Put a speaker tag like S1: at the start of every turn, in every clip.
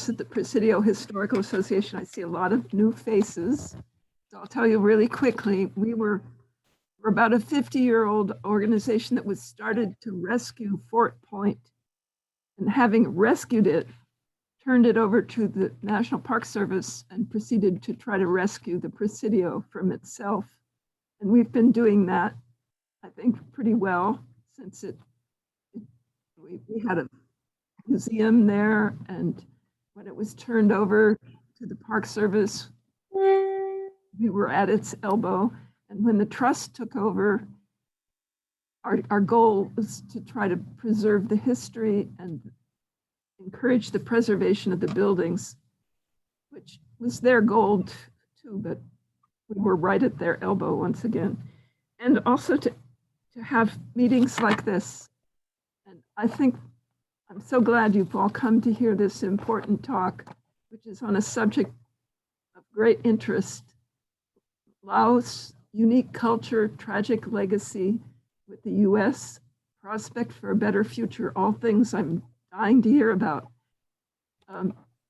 S1: at the Presidio Historical Association. I see a lot of new faces. So I'll tell you really quickly, we're about a 50-year-old organization that was started to rescue Fort Point. And having rescued it, turned it over to the National Park Service and proceeded to try to rescue the Presidio from itself. And we've been doing that, I think, pretty well since we had a museum there, and when it was turned over to the Park Service, we were at its elbow. And when the trust took over, our goal was to try to preserve the history and encourage the preservation of the buildings, which was their goal too, but we were right at their elbow once again. And also to have meetings like this. And I think I'm so glad you've all come to hear this important talk, which is on a subject of great interest. Laos, unique culture, tragic legacy with the US, prospect for a better future, all things I'm dying to hear about.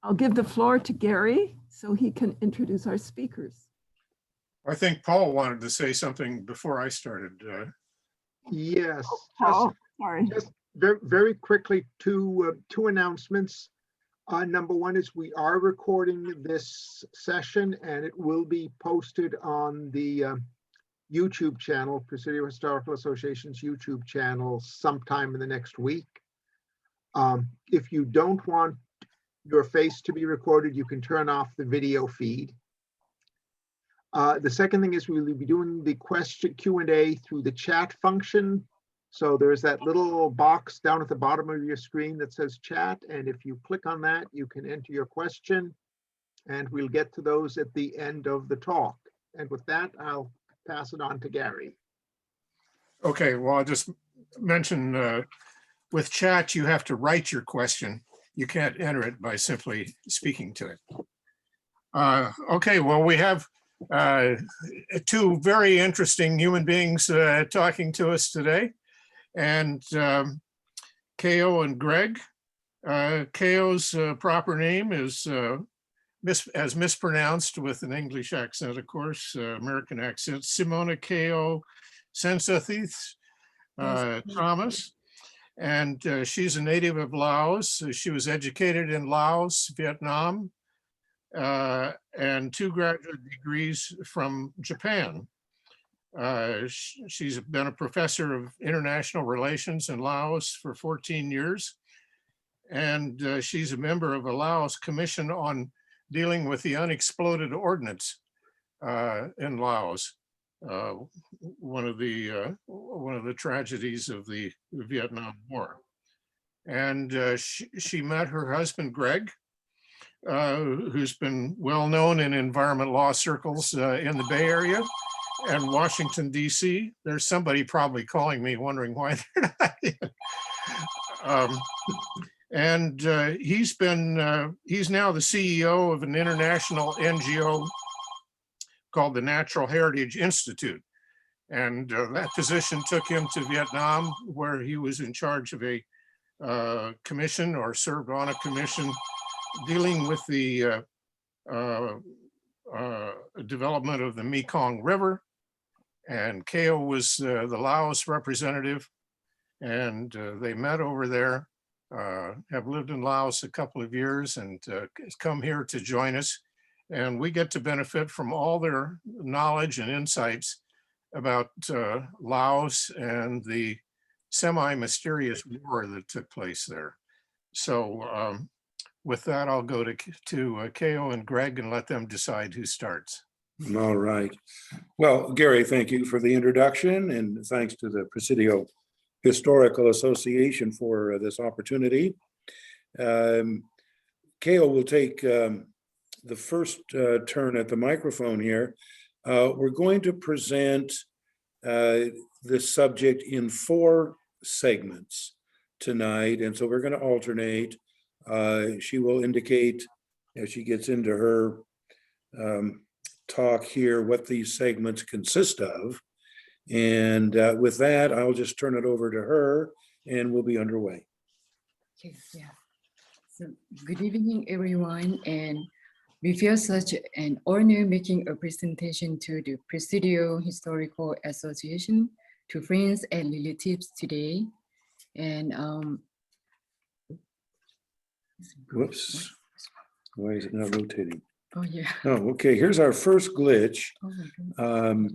S1: I'll give the floor to Gary so he can introduce our speakers.
S2: I think Paul wanted to say something before I started.
S3: Yes.
S1: Paul, sorry.
S3: Just very, very quickly, two announcements. Number one is we are recording this session and it will be posted on the YouTube channel, Presidio Historical Association's YouTube channel sometime in the next week. If you don't want your face to be recorded, you can turn off the video feed. The second thing is we'll be doing the question Q&A through the chat function. So there's that little box down at the bottom of your screen that says chat. And if you click on that, you can enter your question and we'll get to those at the end of the talk. And with that, I'll pass it on to Gary.
S2: Okay, well, I'll just mention with chat, you have to write your question. You can't enter it by simply speaking to it. Okay, well, we have two very interesting human beings talking to us today. And Ko and Greg. Ko's proper name is as mispronounced with an English accent, of course, American accent, Symonekeo Sensathith Thomas. And she's a native of Laos. She was educated in Laos, Vietnam, and 2 graduate degrees from Japan. She's been a professor of international relations in Laos for 14 years. And she's a member of a Laos Commission on dealing with the unexploded ordnance in Laos. One of the tragedies of the Vietnam War. And she met her husband, Greg, who's been well known in environment law circles in the Bay Area and Washington, DC. There's somebody probably calling me wondering why they're not in. And he's now the CEO of an international NGO called the Natural Heritage Institute. And that position took him to Vietnam, where he was in charge of a commission, or served on a commission dealing with the development of the Mekong River. And Ko was the Laos representative, and they met over there, have lived in Laos a couple of years, and come here to join us. And we get to benefit from all their knowledge and insights about Laos and the semi-mysterious war that took place there. So with that, I'll go to Ko and Greg and let them decide who starts.
S4: All right. Well, Gary, thank you for the introduction, and thanks to the Presidio Historical Association for this opportunity. Ko will take the first turn at the microphone here. We're going to present this subject in 4 segments tonight, and so we're going to alternate. She will indicate as she gets into her talk here what these segments consist of. And with that, I'll just turn it over to her and we'll be underway.
S5: Yeah. So, good evening, everyone, and we feel such an honor making a presentation to the Presidio Historical Association, to friends and relatives today. And
S4: Whoops. Why is it not rotating?
S5: oh yeah.
S4: Oh, okay, here's our first glitch.
S5: Oh my God.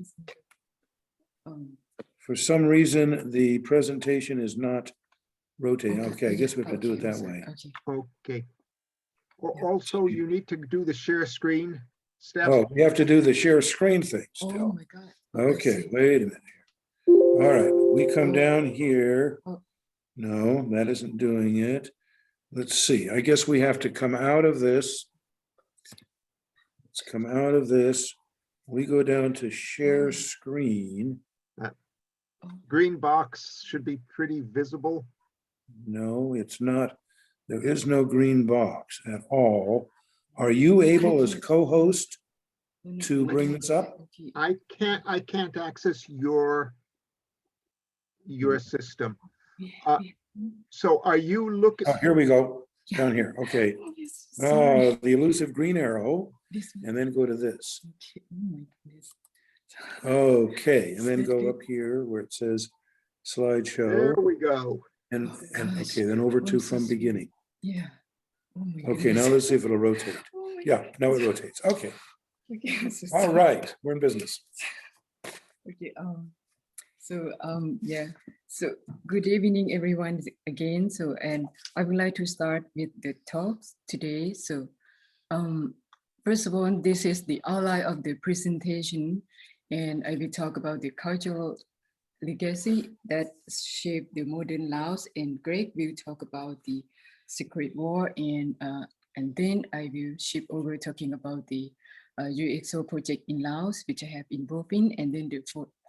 S4: For some reason, the presentation is not rotating. Okay, I
S5: yeah,
S4: guess we have to do it
S5: okay,
S4: that
S5: sorry,
S4: way.
S5: Okay.
S3: Okay.
S5: Yeah.
S3: Also, you need to do the share screen, Steph.
S4: Oh, we have to do the share screen thing
S5: Oh
S4: still.
S5: my God.
S4: Okay, wait a minute here. All right, we come
S5: Oh.
S4: down here.
S5: Oh.
S4: No, that isn't doing it. Let's see, I guess we have to come out of this. Let's come out of this. We go down to share screen.
S3: Green box should be pretty visible.
S4: No, it's not. There is no green box at all. Are you able as co-host to bring this up?
S5: Okay.
S3: I can't access your system. So are you looking?
S4: Oh, here we go, down here, okay.
S5: Oh, yes, sorry.
S4: The elusive green arrow,
S5: This one.
S4: and then go to this.
S5: Okay. Oh my goodness.
S4: Okay, and then go up here where it says slideshow,
S3: There we go.
S4: and
S5: Gosh.
S4: okay, then over to
S5: I'm so
S4: from
S5: sorry.
S4: beginning.
S5: Yeah. Oh my
S4: Okay, now
S5: goodness.
S4: let's see if it'll rotate.
S5: Oh my
S4: Yeah, now it
S5: goodness.
S4: rotates, okay.
S5: Okay, I'm so
S4: All
S5: sorry.
S4: right, we're in business.
S5: Okay. Yeah. So good evening, everyone, again. So, and I would like to start with the talks today. So, first of all, this is the outline of the presentation, and I will talk about the cultural legacy that shaped the modern Laos, and Greg will talk about the Secret War, and then I will shift over talking about the UXO project in Laos, which I have involved in, and then the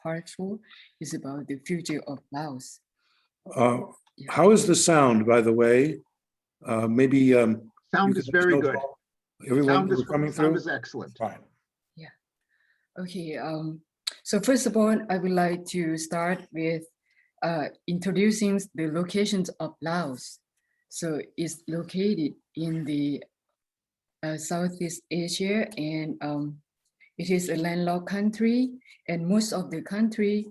S5: part 4 is about the future of Laos.
S4: How is the sound, by the way? Maybe you
S3: Sound
S4: could
S3: is
S4: let us
S3: very
S4: know,
S3: good.
S4: everyone who's coming
S3: Sound
S4: through?
S3: is excellent.
S4: Fine.
S5: Okay, so first of all, I would like to start with introducing the locations of Laos. So it's located in the Southeast Asia, and it is a landlocked country, and most of the country,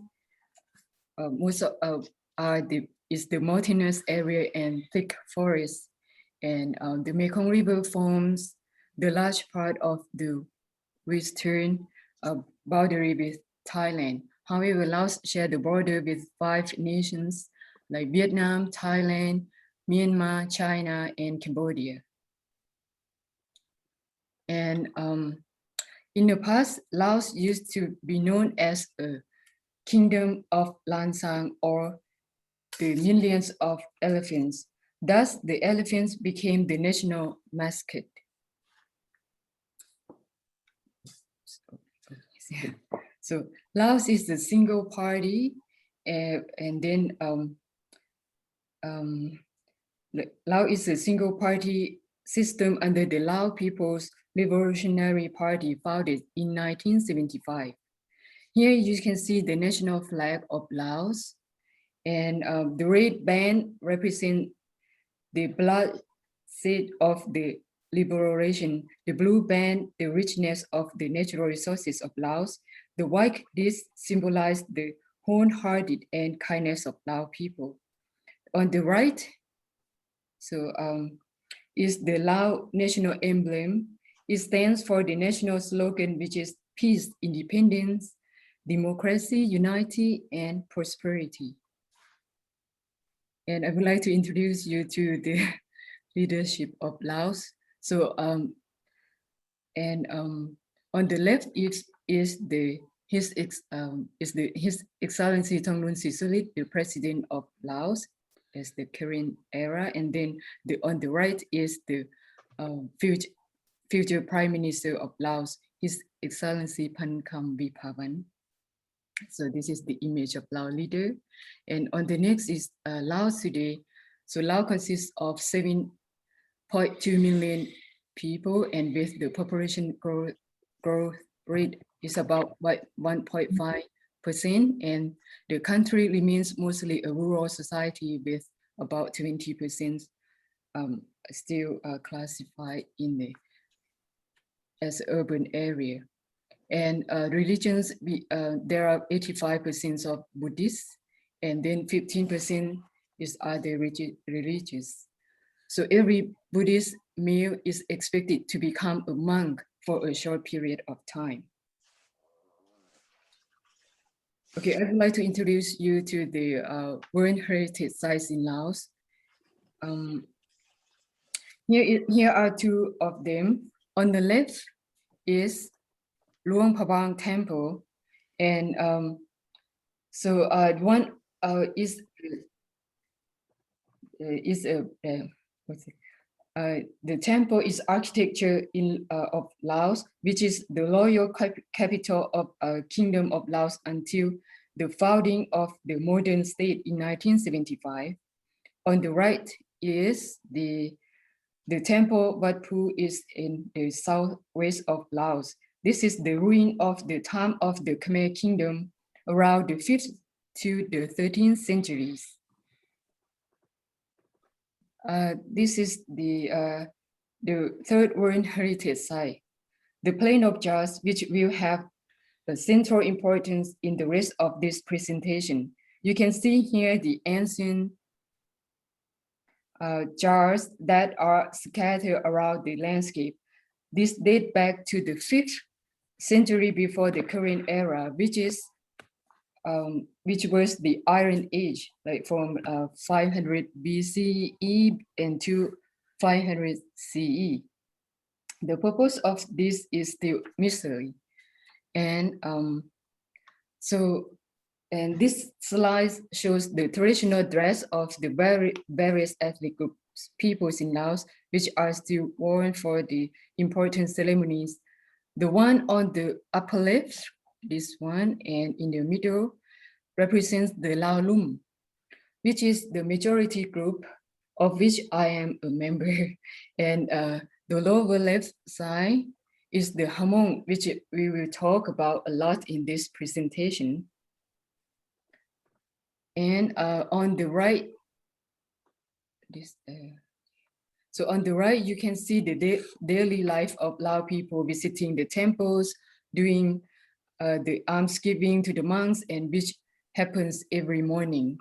S5: is the mountainous area and thick forests, and the Mekong River forms the large part of the western boundary with Thailand. However, Laos share the border with 5 nations like Vietnam, Thailand, Myanmar, China, and Cambodia. And in the past, Laos used to be known as a kingdom of Lansang, or the millions of elephants. Thus, the elephants became the national mascot. So Laos is the single party, and then Laos is a single party system under the Lao People's Revolutionary Party, founded in 1975. Here you can see the national flag of Laos, and the red band represents the bloodshed of the liberation, the blue band, the richness of the natural resources of Laos, the white disc symbolize the wholehearted and kindness of Lao people. On the right, so is the Lao national emblem. It stands for the national slogan, which is peace, independence, democracy, unity, and prosperity. And I would like to introduce you to the leadership of Laos. So, on the left is His Excellency Thongloun Sisoulith, the President of Laos, as the current era, and then on the right is the future Prime Minister of Laos, His Excellency Phankam Viphavan. So this is the image of Lao leader, and on the next is Laos today. So Laos consists of 7.2 million people, and with the population growth rate is about 1.5%, and the country remains mostly a rural society with about 20% still classified in the as urban area. And religions, there are 85% of Buddhists, and then 15% is other religious. So every Buddhist male is expected to become a monk for a short period of time. Okay, I would like to introduce you to the World Heritage Sites in Laos. Here are two of them. On the left is Luang Prabang Temple, and one is the temple is architecture of Laos, which is the royal capital of Kingdom of Laos until the founding of the modern state in 1975. On the right is the temple Wat Phu is in the southwest of Laos. This is the ruin of the time of the Khmer Kingdom around the 5th to the 13th centuries. This is the third World Heritage Site, the Plain of Jars, which will have a central importance in the rest of this presentation. You can see here the ancient jars that are scattered around the landscape. This date back to the 5th century before the current era, which was the Iron Age, like from 500 BCE and to 500 CE. The purpose of this is still mystery. And this slide shows the traditional dress of the various ethnic groups, peoples in Laos, which are still worn for the important ceremonies. The one on the upper left, this one, and in the middle represents the Lao Lum, which is the majority group of which I am a member. And the lower left side is the HMONG, which we will talk about a lot in this presentation. And on the right, on the right, you can see the daily life of Lao people visiting the temples, doing the almsgiving to the monks, and which happens every morning.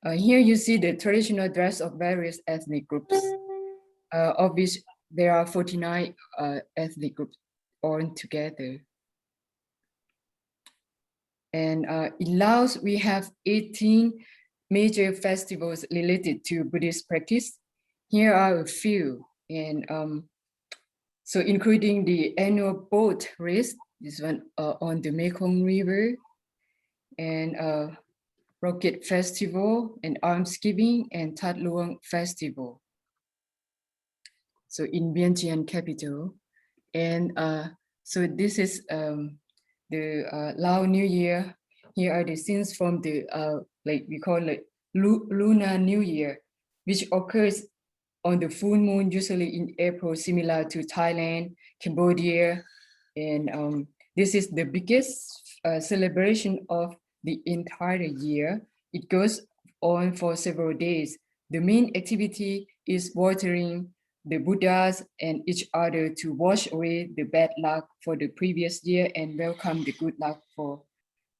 S5: Here you see the traditional dress of various ethnic groups, of which there are 49 ethnic groups all together. And in Laos, we have 18 major festivals related to Buddhist practice. Here are a few, and so including the annual boat race, this one on the Mekong River, and Rocket Festival, and Almsgiving, and Tat Luang Festival. So in Vientiane capital. And so this is the Lao New Year. Here are the scenes from the, like we call it Lunar New Year, which occurs on the full moon, usually in April, similar to Thailand, Cambodia. And this is the biggest celebration of the entire year. It goes on for several days. The main activity is watering the Buddhas and each other to wash away the bad luck for the previous year and welcome the good luck for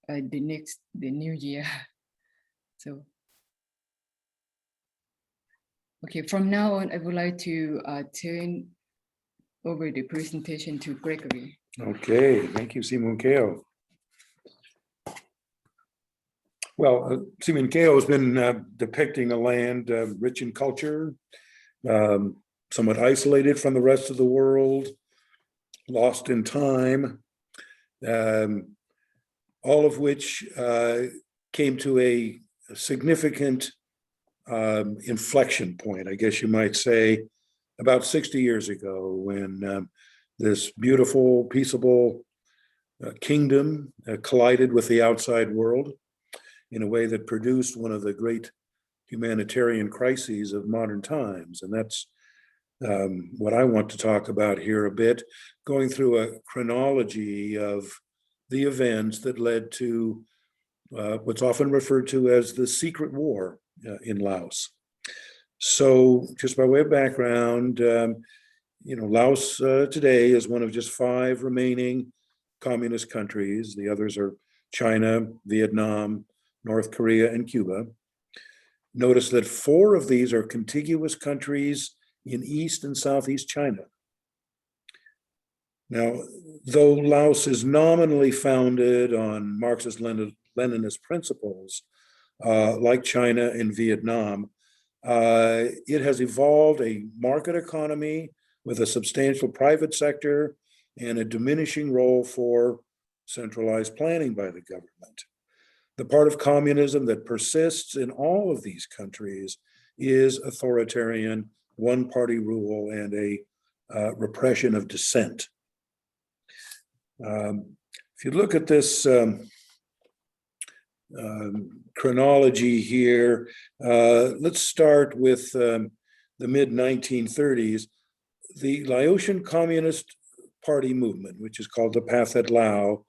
S5: the new year. So, okay, from now on, I would like to turn over the presentation to Gregory.
S4: Okay, thank you, Symonekeo. Well, Symonekeo has been depicting a land rich in culture, somewhat isolated from the rest of the world, lost in time, all of which came to a significant inflection point, I guess you might say, about 60 years ago, when this beautiful, peaceable kingdom collided with the outside world in a way that produced one of the great humanitarian crises of modern times. And that's what I want to talk about here a bit, going through a chronology of the events that led to what's often referred to as the secret war in Laos. So just by way of background, Laos today is one of just 5 remaining communist countries. The others are China, Vietnam, North Korea, and Cuba. Notice that 4 of these are contiguous countries in East and Southeast China. Now, though Laos is nominally founded on Marxist-Leninist principles, like China and Vietnam, it has evolved a market economy with a substantial private sector and a diminishing role for centralized planning by the government. The part of communism that persists in all of these countries is authoritarian one-party rule and a repression of dissent. If you look at this chronology here, let's start with the mid-1930s. The Laotian Communist Party movement, which is called the PATHET Lao,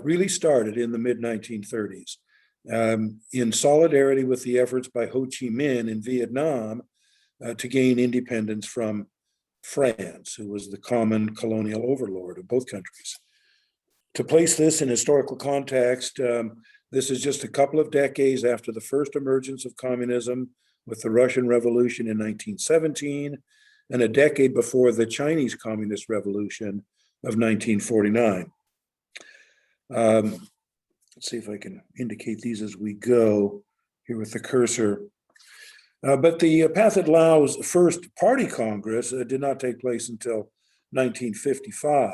S4: really started in the mid-1930s in solidarity with the efforts by Ho Chi Minh in Vietnam to gain independence from France, who was the common colonial overlord of both countries. To place this in historical context, this is just a couple of decades after the first emergence of communism with the Russian Revolution in 1917, and a decade before the Chinese Communist Revolution of 1949. Let's see if I can indicate these as we go here with the cursor. But the PATHET Lao's first party congress did not take place until 1955,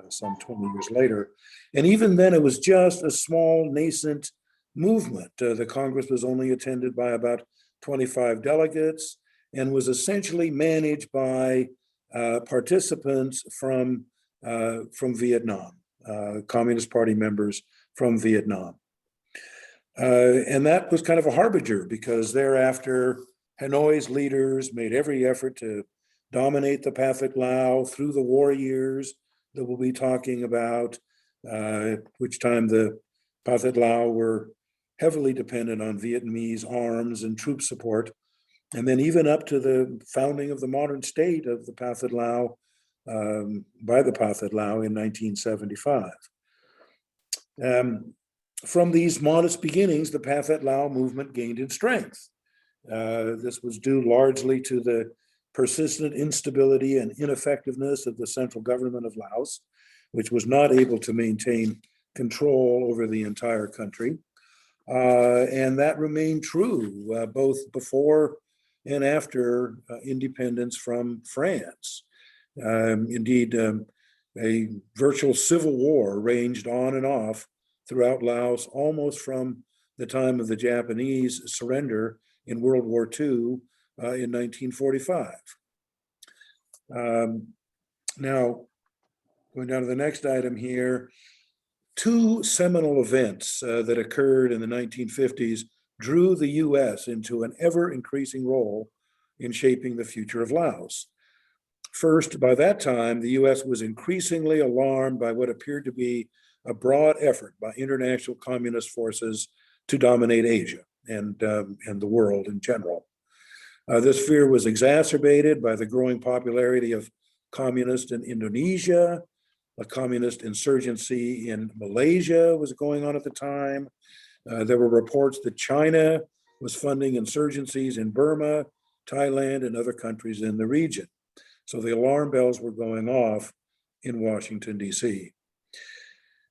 S4: some 20 years later. And even then, it was just a small nascent movement. The Congress was only attended by about 25 delegates and was essentially managed by participants from Vietnam, Communist Party members from Vietnam. And that was kind of a harbinger, because thereafter, Hanoi's leaders made every effort to dominate the PATHET Lao through the war years that we'll be talking about, at which time the PATHET Lao were heavily dependent on Vietnamese arms and troop support. And then even up to the founding of the modern state of the PATHET Lao by the PATHET Lao in 1975. From these modest beginnings, the PATHET Lao movement gained in strength. This was due largely to the persistent instability and ineffectiveness of the central government of Laos, which was not able to maintain control over the entire country. And that remained true both before and after independence from France. Indeed, a virtual civil war raged on and off throughout Laos almost from the time of the Japanese surrender in World War II in 1945. Now, going down to the next item here, 2 seminal events that occurred in the 1950s drew the US into an ever-increasing role in shaping the future of Laos. First, by that time, the US was increasingly alarmed by what appeared to be a broad effort by international communist forces to dominate Asia and the world in general. This fear was exacerbated by the growing popularity of communists in Indonesia. A communist insurgency in Malaysia was going on at the time. There were reports that China was funding insurgencies in Burma, Thailand, and other countries in the region. So the alarm bells were going off in Washington, D.C.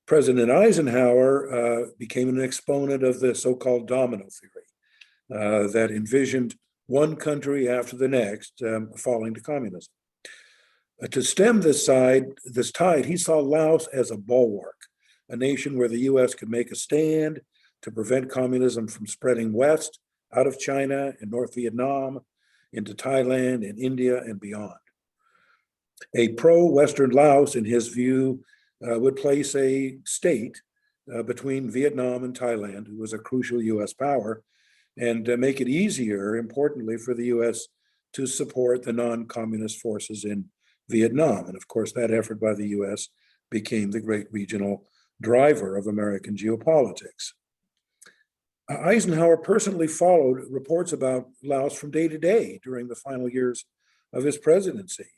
S4: President Eisenhower became an exponent of the so-called domino theory that envisioned one country after the next falling to communism. To stem this tide, he saw Laos as a bulwark, a nation where the US could make a stand to prevent communism from spreading west, out of China and North Vietnam, into Thailand and India and beyond. A pro-Western Laos, in his view, would place a state between Vietnam and Thailand, who was a crucial US power, and make it easier, importantly, for the US to support the non-communist forces in Vietnam. And of course, that effort by the US became the great regional driver of American geopolitics. Eisenhower personally followed reports about Laos from day to day during the final years of his presidency.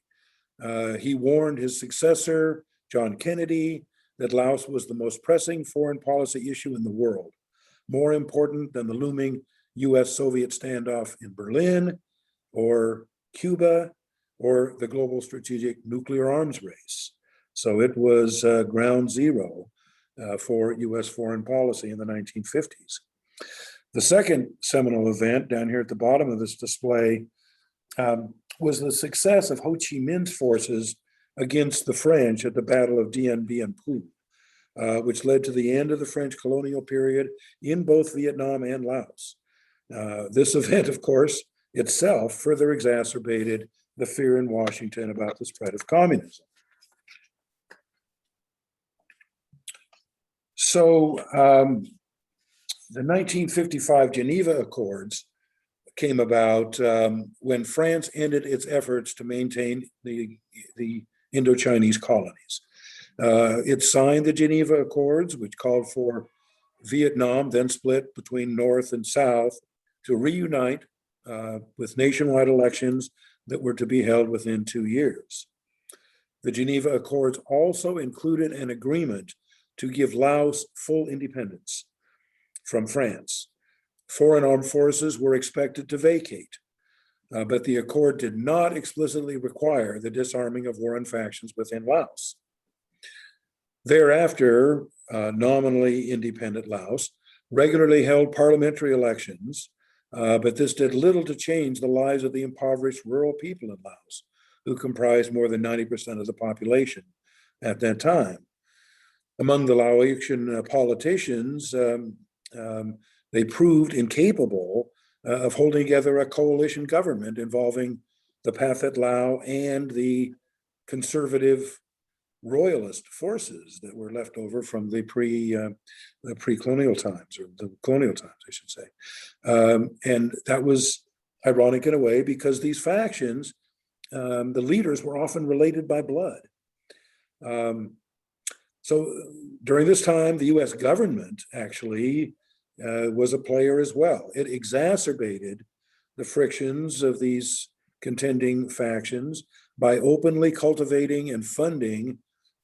S4: He warned his successor, John Kennedy, that Laos was the most pressing foreign policy issue in the world, more important than the looming US-Soviet standoff in Berlin, or Cuba, or the global strategic nuclear arms race. So it was ground zero for US foreign policy in the 1950s. The second seminal event down here at the bottom of this display was the success of Ho Chi Minh's forces against the French at the Battle of Dien Bien Phu, which led to the end of the French colonial period in both Vietnam and Laos. This event, of course, itself further exacerbated the fear in Washington about the spread of communism. So the 1955 Geneva Accords came about when France ended its efforts to maintain the Indochinese colonies. It signed the Geneva Accords, which called for Vietnam, then split between North and South, to reunite with nationwide elections that were to be held within 2 years. The Geneva Accords also included an agreement to give Laos full independence from France. Foreign armed forces were expected to vacate, but the accord did not explicitly require the disarming of warring factions within Laos. Thereafter, nominally independent Laos regularly held parliamentary elections, but this did little to change the lives of the impoverished rural people in Laos, who comprised more than 90% of the population at that time. Among the Laotian politicians, they proved incapable of holding together a coalition government involving the Pathet Lao and the conservative royalist forces that were left over from the pre-colonial times, or the colonial times, I should say. And that was ironic in a way, because these factions, the leaders were often related by blood. So during this time, the US government actually was a player as well. It exacerbated the frictions of these contending factions by openly cultivating and funding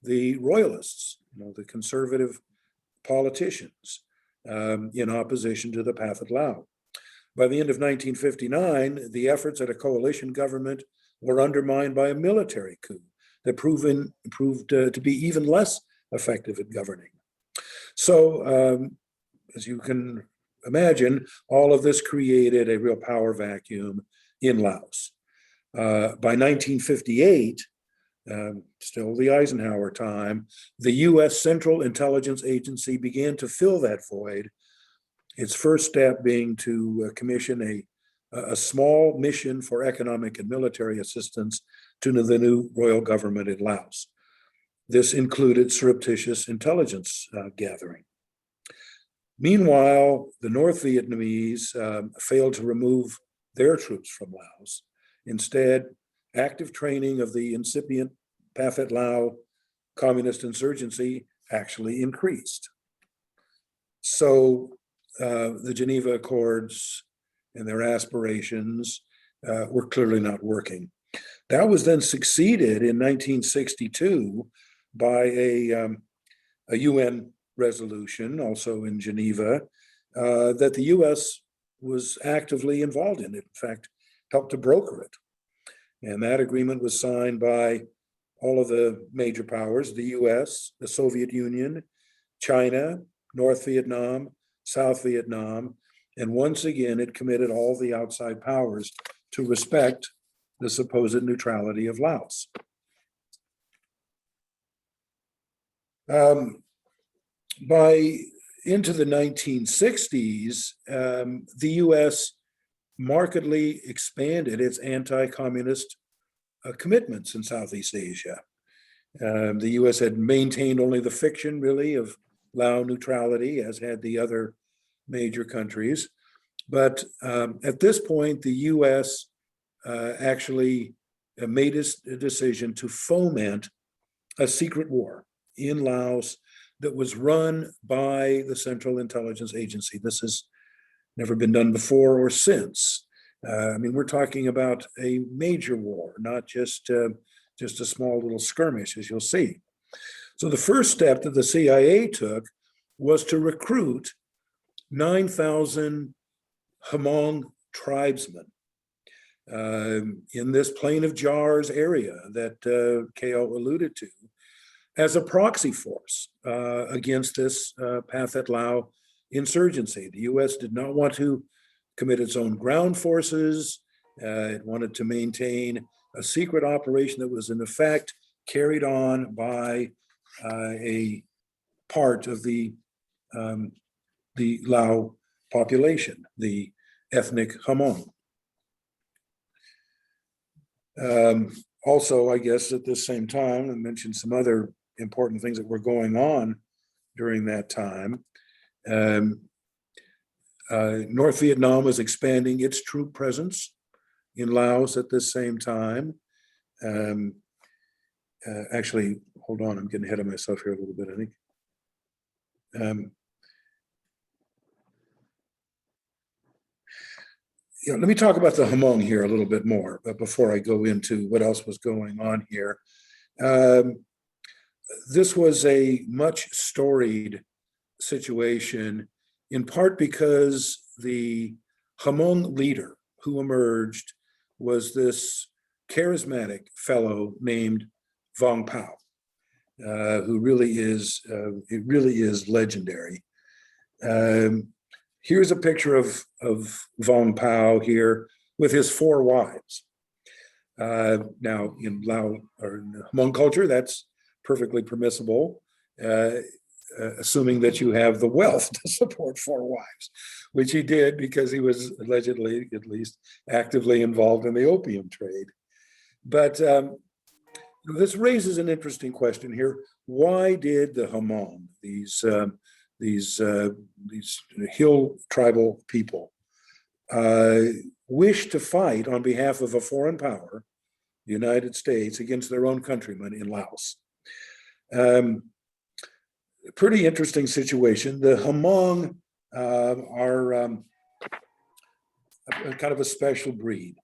S4: the royalists, the conservative politicians, in opposition to the Pathet Lao. By the end of 1959, the efforts at a coalition government were undermined by a military coup that proved to be even less effective at governing. So, as you can imagine, all of this created a real power vacuum in Laos. By 1958, still the Eisenhower time, the US Central Intelligence Agency began to fill that void, its first step being to commission a small mission for economic and military assistance to the new royal government in Laos. This included surreptitious intelligence gathering. Meanwhile, the North Vietnamese failed to remove their troops from Laos. Instead, active training of the incipient Pathet Lao communist insurgency actually increased. So the Geneva Accords and their aspirations were clearly not working. That was then succeeded in 1962 by a UN resolution, also in Geneva, that the US was actively involved in. It, in fact, helped to broker it. And that agreement was signed by all of the major powers, the US, the Soviet Union, China, North Vietnam, South Vietnam, and once again, it committed all the outside powers to respect the supposed neutrality of Laos. By into the 1960s, the US markedly expanded its anti-communist commitments in Southeast Asia. The US had maintained only the fiction, really, of Lao neutrality, as had the other major countries. But at this point, the US actually made a decision to foment a secret war in Laos that was run by the Central Intelligence Agency. This is never been done before or since. I mean, we're talking about a major war, not just a small little skirmish, as you'll see. So the first step that the CIA took was to recruit 9,000 HMONG tribesmen in this Plain of Jars area that Ko alluded to, as a proxy force against this Pathet Lao insurgency. The US did not want to commit its own ground forces. It wanted to maintain a secret operation that was in effect carried on by a part of the Lao population, the ethnic Hmong. Also, I guess at the same time, I mentioned some other important things that were going on during that time. North Vietnam was expanding its troop presence in Laos at the same time. Actually, hold on, I'm getting ahead of myself here a little bit, I think. Let me talk about the Hmong here a little bit more, but before I go into what else was going on here. This was a much storied situation, in part because the Hmong leader who emerged was this charismatic fellow named Vang Pao, who really is legendary. Here's a picture of Vang Pao here with his 4 wives. Now, in Lao or in Hmong culture, that's perfectly permissible, assuming that you have the wealth to support 4 wives, which he did because he was allegedly, at least, actively involved in the opium trade. But this raises an interesting question here. Why did the Hmong, these hill tribal people, wish to fight on behalf of a foreign power, the United States, against their own countrymen in Laos? Pretty interesting situation. The Hmong are kind of a special breed.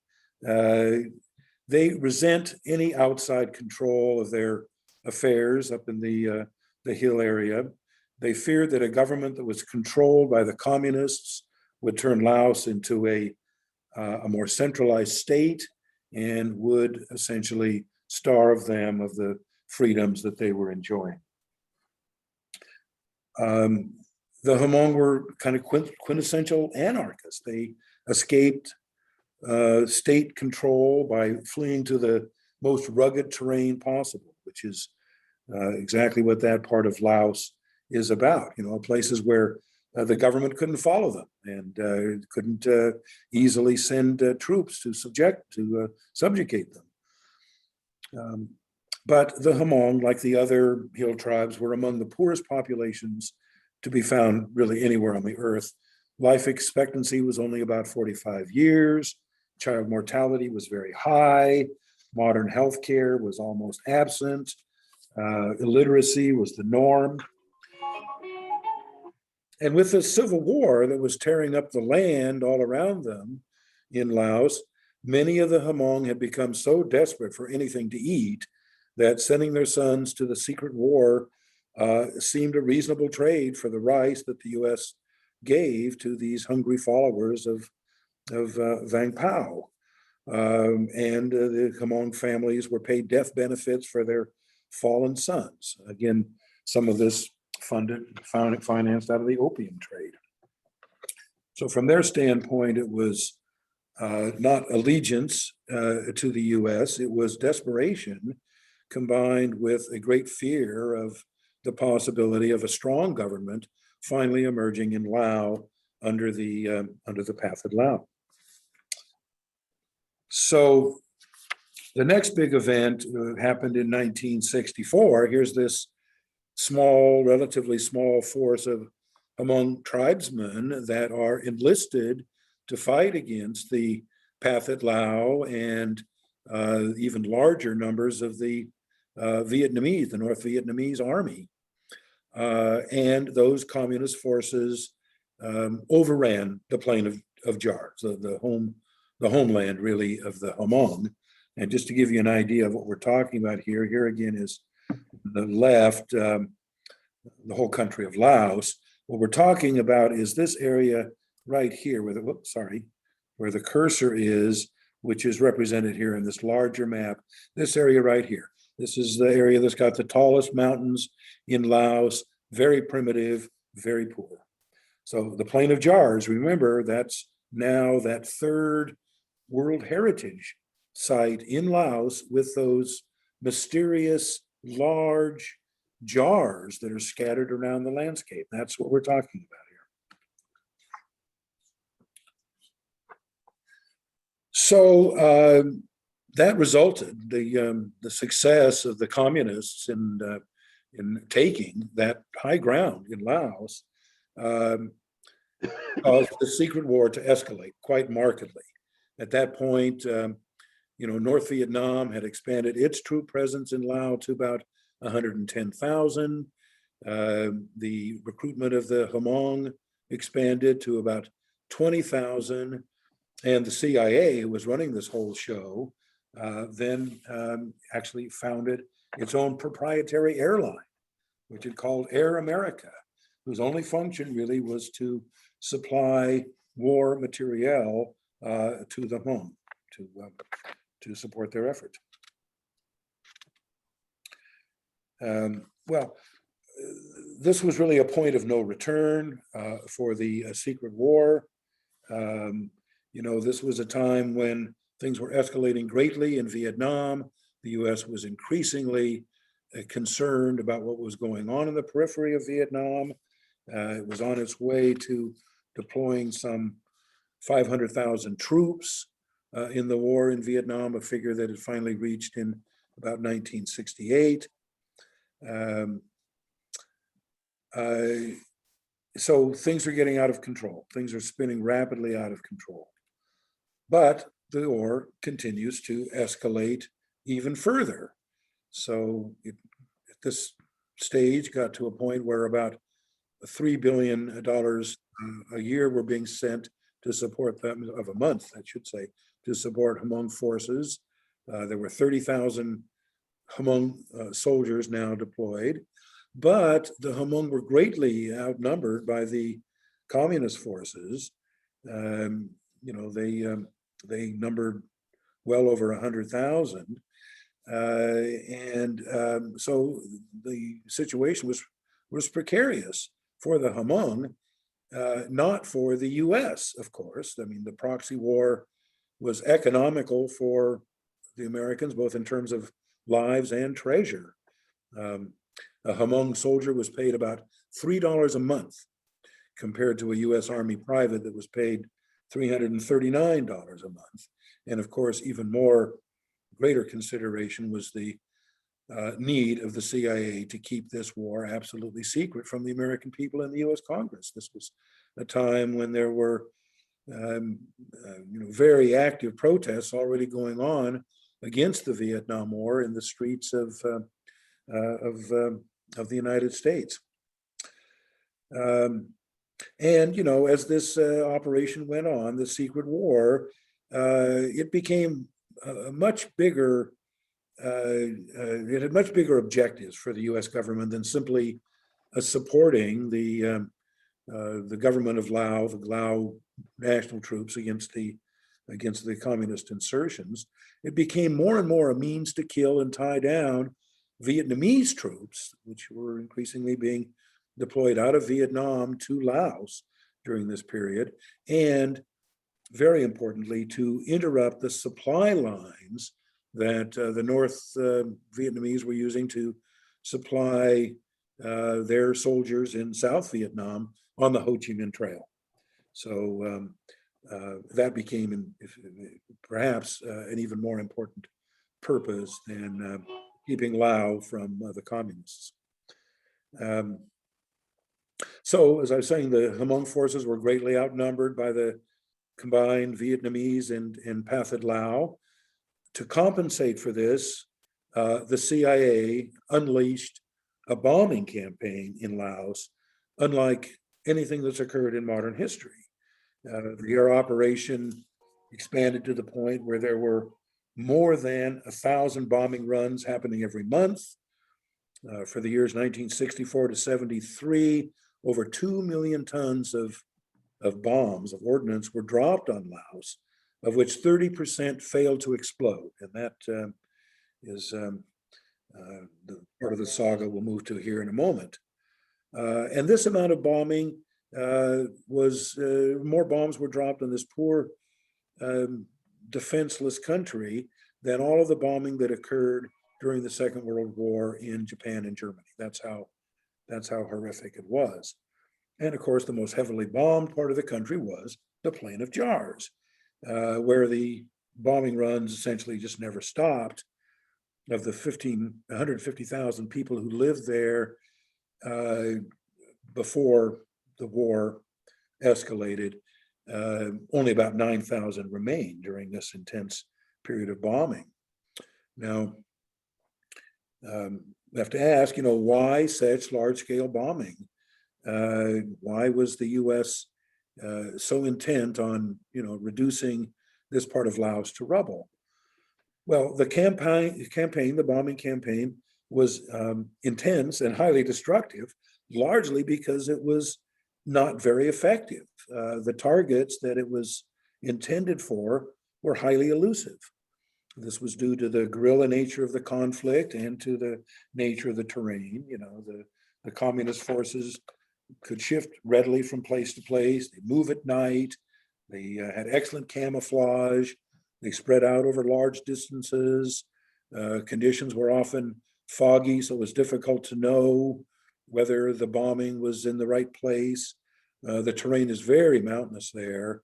S4: They resent any outside control of their affairs up in the hill area. They feared that a government that was controlled by the communists would turn Laos into a more centralized state and would essentially starve them of the freedoms that they were enjoying. The Hmong were kind of quintessential anarchists. They escaped state control by fleeing to the most rugged terrain possible, which is exactly what that part of Laos is about. Places where the government couldn't follow them and couldn't easily send troops to subjugate them. But the Hmong, like the other hill tribes, were among the poorest populations to be found really anywhere on the earth. Life expectancy was only about 45 years. Child mortality was very high. Modern healthcare was almost absent. Illiteracy was the norm. And with the civil war that was tearing up the land all around them in Laos, many of the Hmong had become so desperate for anything to eat that sending their sons to the secret war seemed a reasonable trade for the rice that the US gave to these hungry followers of Vang Pao. And the Hmong families were paid death benefits for their fallen sons. Again, some of this financed out of the opium trade. So from their standpoint, it was not allegiance to the US, it was desperation combined with a great fear of the possibility of a strong government finally emerging in Laos under the Pathet Lao. So the next big event happened in 1964. Here's this relatively small force of Hmong tribesmen that are enlisted to fight against the Pathet Lao and even larger numbers of the Vietnamese, the North Vietnamese army. And those communist forces overran the plain of jars, the homeland really of the HMONG. And just to give you an idea of what we're talking about here, here again is the left, the whole country of Laos. What we're talking about is this area right here where where the cursor is, which is represented here in this larger map, this area right here. This is the area that's got the tallest mountains in Laos, very primitive, very poor. So the Plain of Jars, remember, that's now that third World Heritage Site in Laos with those mysterious large jars that are scattered around the landscape. That's what we're talking about here. So that resulted, the success of the communists in taking that high ground in Laos caused the secret war to escalate quite markedly. At that point, North Vietnam had expanded its troop presence in Laos to about 110,000. The recruitment of the HMONG expanded to about 20,000. And the CIA, who was running this whole show, then actually founded its own proprietary airline, which it called Air America, whose only function really was to supply war materiel to the HMONG to support their efforts. This was really a point of no return for the secret war. This was a time when things were escalating greatly in Vietnam. The US was increasingly concerned about what was going on in the periphery of Vietnam. It was on its way to deploying some 500,000 troops in the war in Vietnam, a figure that it finally reached in about 1968. So things are getting out of control. Things are spinning rapidly out of control. But the war continues to escalate even further. So at this stage got to a point where about $3 billion a year were being sent to support them, of a month, I should say, to support HMONG forces. There were 30,000 HMONG soldiers now deployed, but the HMONG were greatly outnumbered by the communist forces. They numbered well over 100,000. So the situation was precarious for the HMONG, not for the US, of course. I mean, the proxy war was economical for the Americans, both in terms of lives and treasure. A HMONG soldier was paid about $3 a month compared to a US Army private that was paid $339 a month. And of course, even greater consideration was the need of the CIA to keep this war absolutely secret from the American people and the US Congress. This was a time when there were very active protests already going on against the Vietnam War in the streets of the United States. As this operation went on, the secret war, it became much bigger. It had much bigger objectives for the U.S. government than simply supporting the government of Laos, the Lao national troops against the communist insertions. It became more and more a means to kill and tie down Vietnamese troops, which were increasingly being deployed out of Vietnam to Laos during this period, and very importantly, to interrupt the supply lines that the North Vietnamese were using to supply their soldiers in South Vietnam on the Ho Chi Minh Trail. So that became perhaps an even more important purpose than keeping Laos from the communists. So, as I was saying, the HMONG forces were greatly outnumbered by the combined Vietnamese and PATHET Lao. To compensate for this, the CIA unleashed a bombing campaign in Laos, unlike anything that's occurred in modern history. The air operation expanded to the point where there were more than 1,000 bombing runs happening every month. For the years 1964 to 73, over 2 million tons of bombs, of ordnance, were dropped on Laos, of which 30% failed to explode. And that is the part of the saga we'll move to here in a moment. And this amount of bombing was, more bombs were dropped on this poor defenseless country than all of the bombing that occurred during the Second World War in Japan and Germany. That's how horrific it was. And of course, the most heavily bombed part of the country was the Plain of Jars, where the bombing runs essentially just never stopped. Of the 150,000 people who lived there before the war escalated, only about 9,000 remained during this intense period of bombing. Now, we have to ask, why such large-scale bombing? Why was the U.S. So intent on, reducing this part of Laos to rubble? Well, the bombing campaign was intense and highly destructive, largely because it was not very effective. The targets that it was intended for were highly elusive. This was due to the guerrilla nature of the conflict and to the nature of the terrain. The communist forces could shift readily from place to place. They move at night. They had excellent camouflage. They spread out over large distances. Conditions were often foggy, so it was difficult to know whether the bombing was in the right place. The terrain is very mountainous there,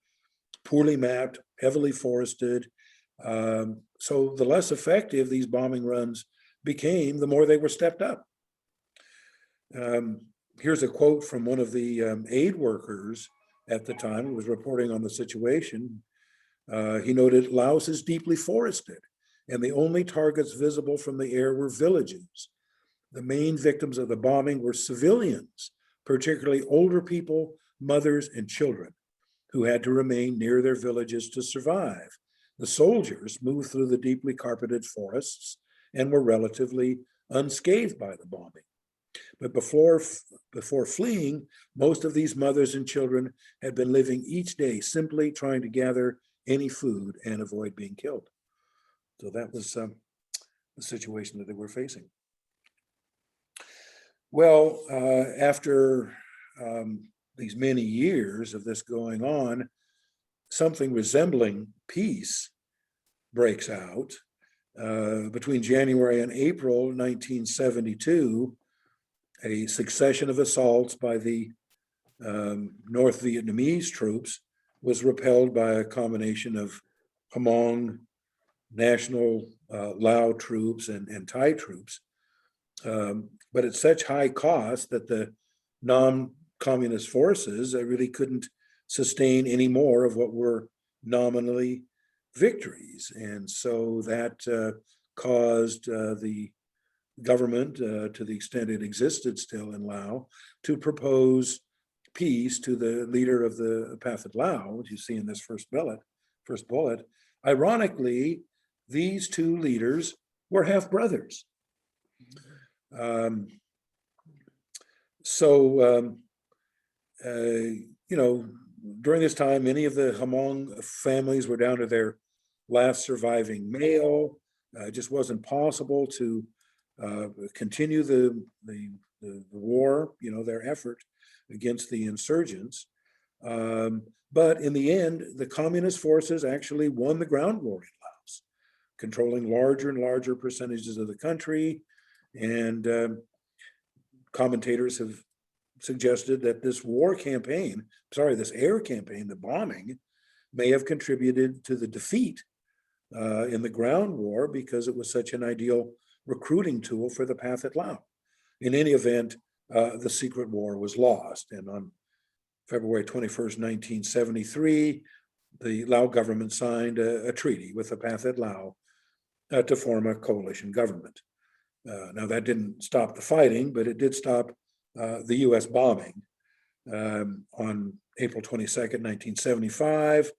S4: poorly mapped, heavily forested. So the less effective these bombing runs became, the more they were stepped up. Here's a quote from one of the aid workers at the time who was reporting on the situation. He noted, "Laos is deeply forested, and the only targets visible from the air were villages. The main victims of the bombing were civilians, particularly older people, mothers, and children, who had to remain near their villages to survive. The soldiers moved through the deeply carpeted forests and were relatively unscathed by the bombing. But before fleeing, most of these mothers and children had been living each day simply trying to gather any food and avoid being killed." So that was the situation that they were facing. Well, after these many years of this going on, something resembling peace breaks out. Between January and April 1972, a succession of assaults by the North Vietnamese troops was repelled by a combination of HMONG, National Lao troops, and Thai troops. But at such high cost that the non-communist forces really couldn't sustain any more of what were nominally victories. And so that caused the government, to the extent it existed still in Laos, to propose peace to the leader of the PATHET Lao, which you see in this first bullet. Ironically, these two leaders were half-brothers. During this time, many of the HMONG families were down to their last surviving male. It just wasn't possible to continue the war, their effort against the insurgents. But in the end, the communist forces actually won the ground war in Laos, controlling larger and larger percentages of the country. And commentators have suggested that this air campaign, the bombing, may have contributed to the defeat in the ground war because it was such an ideal recruiting tool for the PATHET Lao. In any event, the secret war was lost. And on February 21st, 1973, the Lao government signed a treaty with the PATHET Lao to form a coalition government. Now, that didn't stop the fighting, but it did stop the US bombing. on April 22nd, 1975,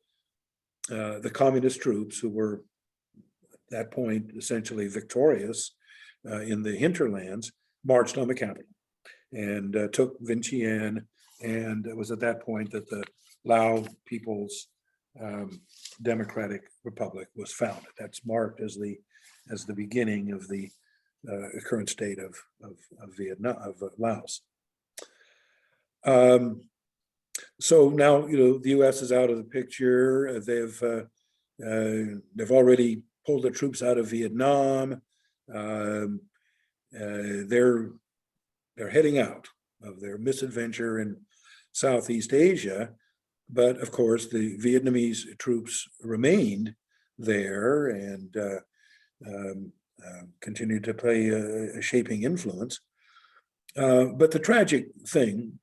S4: the communist troops, who were at that point essentially victorious in the hinterlands, marched on the capital and took Vientiane. And it was at that point that the Lao People's Democratic Republic was founded. That's marked as the beginning of the current state of Vietnam, of Laos. So now, the U.S. is out of the picture. They've already pulled the troops out of Vietnam. They're heading out of their misadventure in Southeast Asia. But of course, the Vietnamese troops remained there and continued to play a shaping influence. But the tragic thing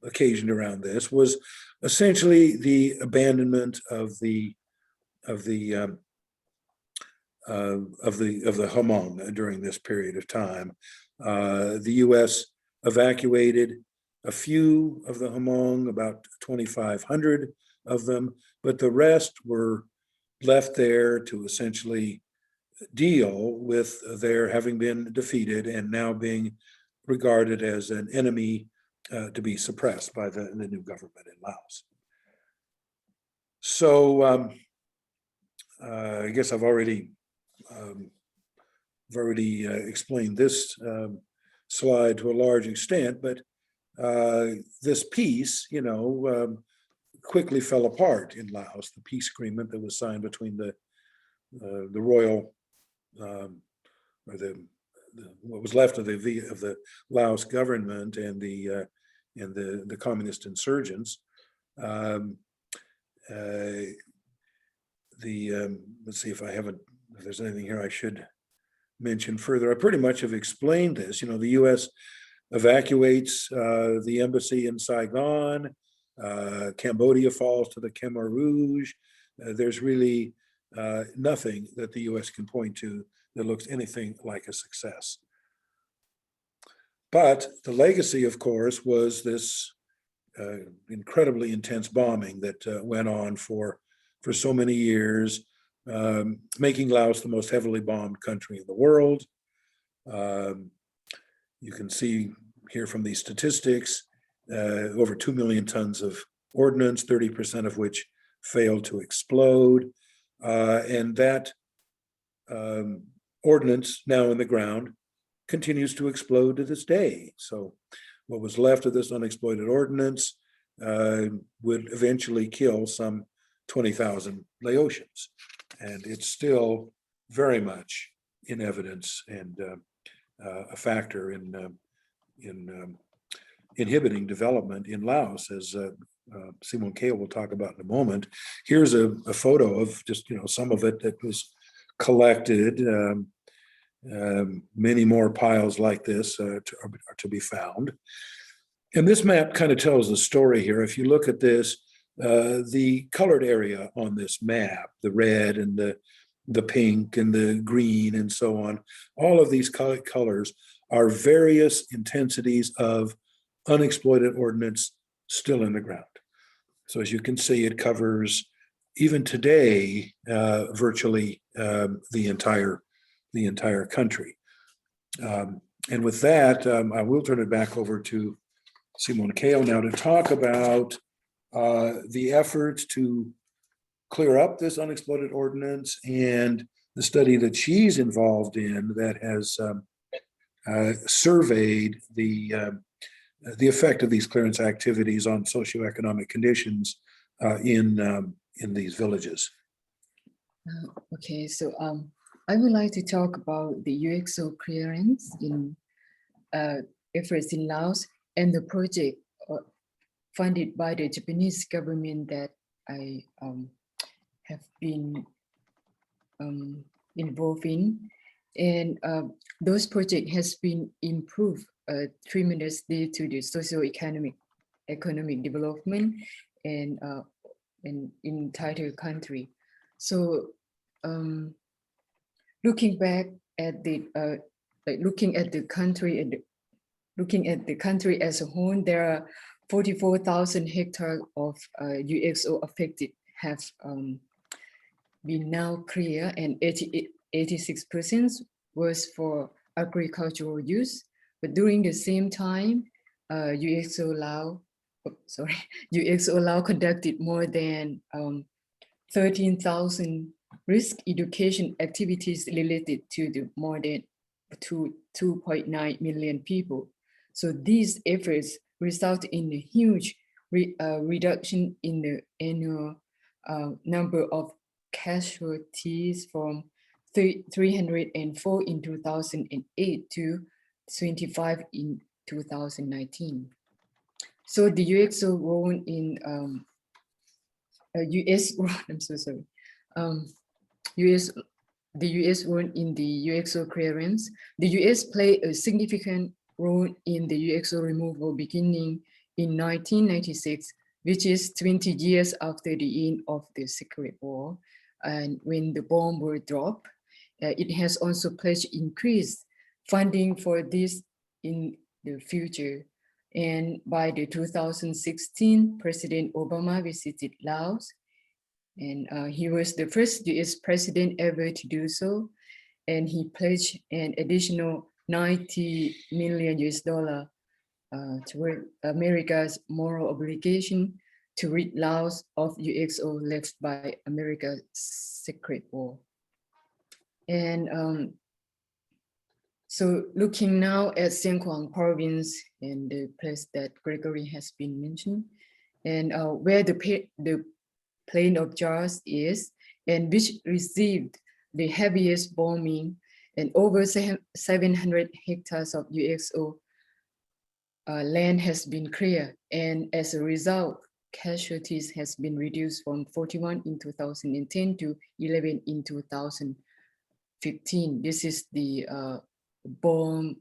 S4: occasioned around this was essentially the abandonment of the HMONG during this period of time. The U.S. evacuated a few of the HMONG, about 2,500 of them, but the rest were left there to essentially deal with their having been defeated and now being regarded as an enemy to be suppressed by the new government in Laos. So I guess I've already explained this slide to a large extent, but this peace, quickly fell apart in Laos. The peace agreement that was signed between the royal or what was left of the Laos government and the communist insurgents. Let's see if there's anything here I should mention further. I pretty much have explained this. The U.S. evacuates the embassy in Saigon. Cambodia falls to the Khmer Rouge. There's really nothing that the U.S. can point to that looks anything like a success. But the legacy, of course, was this incredibly intense bombing that went on for so many years, making Laos the most heavily bombed country in the world. You can see here from these statistics, over 2 million tons of ordnance, 30% of which failed to explode. And that ordnance now in the ground continues to explode to this day. So what was left of this unexploded ordnance would eventually kill some 20,000 Laotians. And it's still very much in evidence and a factor in inhibiting development in Laos, as Symonekeo will talk about in a moment. Here's a photo of just some of it that was collected. Many more piles like this are to be found. And this map kind of tells the story here. If you look at this, the colored area on this map, the red and the pink and the green and so on, all of these colors are various intensities of unexploited ordnance still in the ground. So as you can see, it covers, even today, virtually the entire country. And with that, I will turn it back over to Symonekeo now to talk about the efforts to clear up this unexploded ordnance and the study that she's involved in that has surveyed the effect of these clearance activities on socioeconomic conditions in these villages.
S5: Okay, so I would like to talk about the UXO clearance in efforts in Laos and the project funded by the Japanese government that I have been involved in. And those projects has been improved tremendously to the socio-economic development and in entire country. So looking back at the looking at the country as a whole, there are 44,000 hectares of UXO affected have been now clear, and 86% was for agricultural use. But during the same time, UXO Laos conducted more than 13,000 risk education activities related to the more than 2.9 million people. So these efforts result in a huge reduction in the annual number of casualties from 304 in 2008 to 25 in 2019. So the UXO role in the US role in the UXO clearance. The US played a significant role in the UXO removal beginning in 1996, which is 20 years after the end of the Secret War. And when the bomb were dropped, it has also pledged increased funding for this in the future. And by the 2016, President Obama visited Laos, and he was the first US president ever to do so. And he pledged an additional $90 million toward America's moral obligation to rid Laos of UXO left by America's Secret War. And so looking now at Siang province and the place that Gregory has been mentioned, and where the Plain of Jars is, and which received the heaviest bombing, and over 700 hectares of UXO land has been cleared. And as a result, casualties has been reduced from 41 in 2010 to 11 in 2015. This is the bomb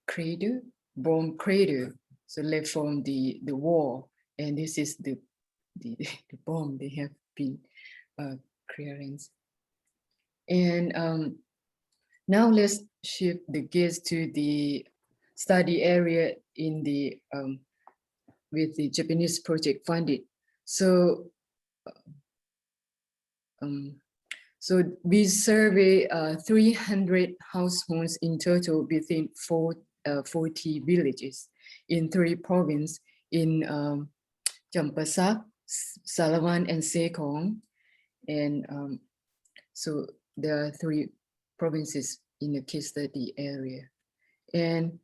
S5: crater, so left from the war, and this is the bomb they have been clearing. And now let's shift the gaze to the study area in the with the Japanese project funded. So so we survey 300 households in total within 40 villages in 3 provinces in Champasak, Salavan, and Mekong. And so there are 3 provinces in the case study area. And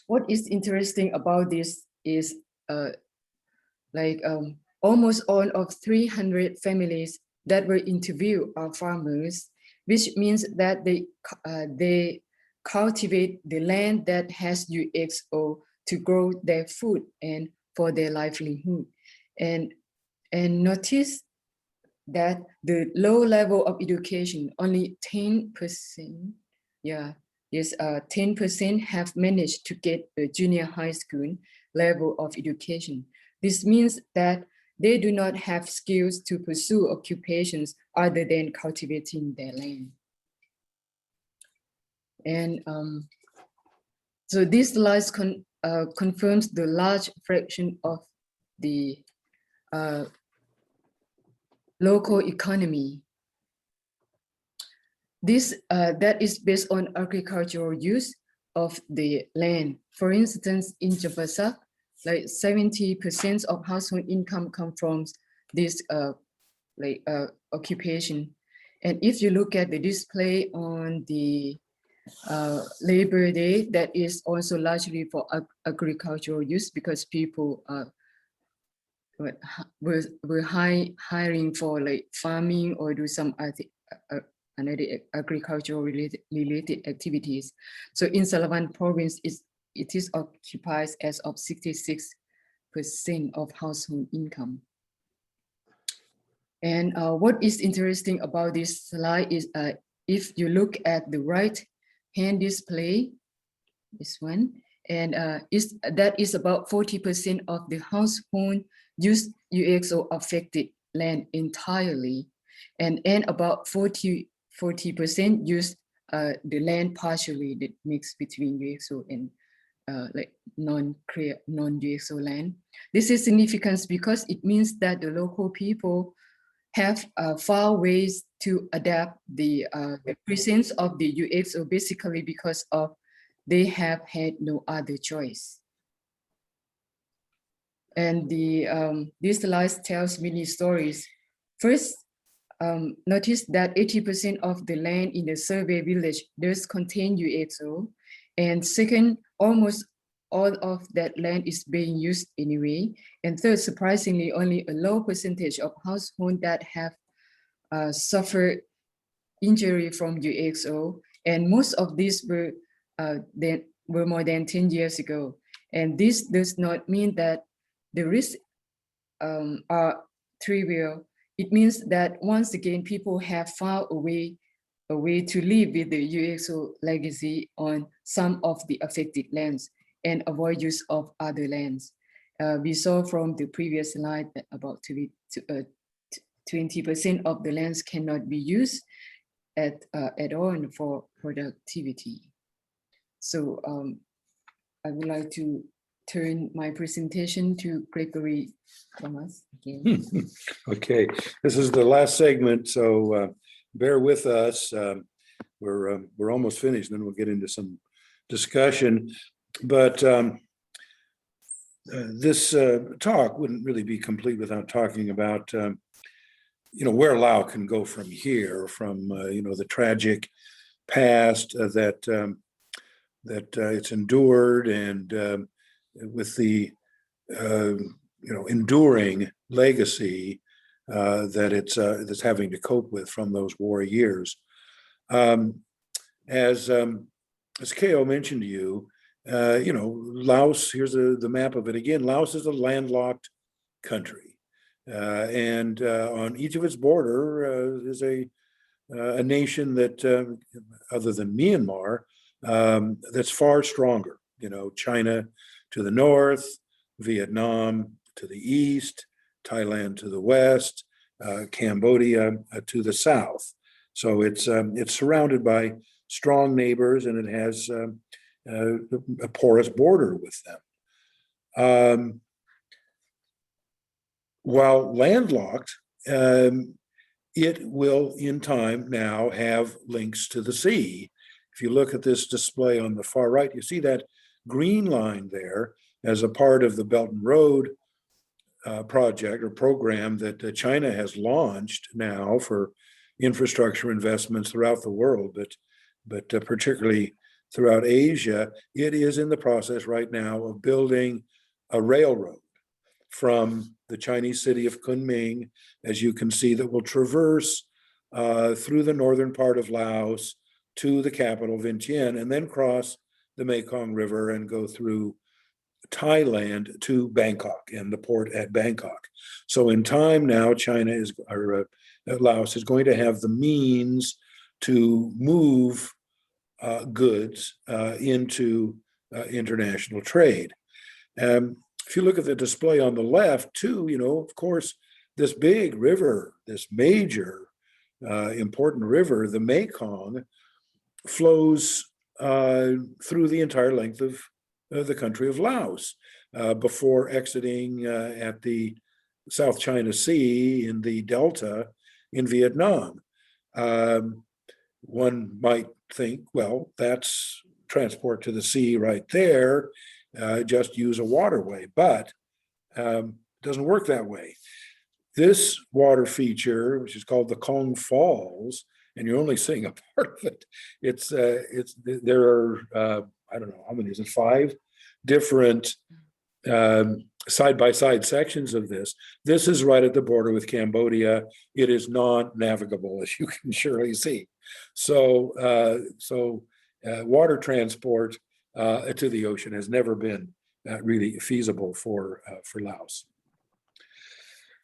S5: what is interesting about this is almost all of 300 families that were interviewed are farmers, which means that they cultivate the land that has UXO to grow their food and for their livelihood. And notice that the low level of education, only 10%, 10% have managed to get a junior high school level of education. This means that they do not have skills to pursue occupations other than cultivating their land. And so this slide confirms the large fraction of the local economy. This that is based on agricultural use of the land. For instance, in Champasak, like 70% of household income come from this occupation. And if you look at the display on the Labor Day, that is also largely for agricultural use, because people were hiring for like farming or do some another agricultural related activities. So in Salavan province, it is occupied as of 66% of household income. And what is interesting about this slide is if you look at the right hand display, this one, and that is about 40% of the household use UXO affected land entirely, and about 40% use the land partially, that mix between UXO and like non-UXO land. This is significant because it means that the local people have found ways to adapt the presence of the UXO basically because of they have had no other choice. And this slide tells many stories. First, notice that 80% of the land in the survey village does contain UXO. And second, almost all of that land is being used anyway. And third, surprisingly, only a low percentage of households that have suffered injury from UXO. And most of these were more than 10 years ago. And this does not mean that the risks are trivial. It means that once again, people have found a way to live with the UXO legacy on some of the affected lands and avoid use of other lands. We saw from the previous slide that about 20% of the lands cannot be used at all for productivity. So I would like to turn my presentation to Gregory Thomas again.
S4: Okay, this is the last segment, so bear with us. We're almost finished, and then we'll get into some discussion. But this talk wouldn't really be complete without talking about where Laos can go from here, from the tragic past that it's endured, and with the enduring legacy that it's having to cope with from those war years. As Keo mentioned to you, Laos, here's the map of it again. Laos is a landlocked country, and on each of its border is a nation that, other than Myanmar, that's far stronger. China to the north, Vietnam to the east, Thailand to the west, Cambodia to the south. So it's surrounded by strong neighbors, and it has a porous border with them. While landlocked, it will in time now have links to the sea. If you look at this display on the far right, you see that green line there as a part of the Belt and Road project or program that China has launched now for infrastructure investments throughout the world, but particularly throughout Asia. It is in the process right now of building a railroad from the Chinese city of Kunming, as you can see, that will traverse through the northern part of Laos to the capital, Vientiane, and then cross the Mekong River and go through Thailand to Bangkok and the port at Bangkok. So in time now, Laos is going to have the means to move goods into international trade. If you look at the display on the left too, of course, this big river, this major important river, the Mekong, flows through the entire length of the country of Laos before exiting at the South China Sea in the Delta in Vietnam. One might think, well, that's transport to the sea right there, just use a waterway, but it doesn't work that way. This water feature, which is called the Khone Falls, and you're only seeing a part of it. There are, I don't know, how many is it? 5 different side-by-side sections of this. This is right at the border with Cambodia. It is non-navigable, as you can surely see. So water transport to the ocean has never been really feasible for Laos.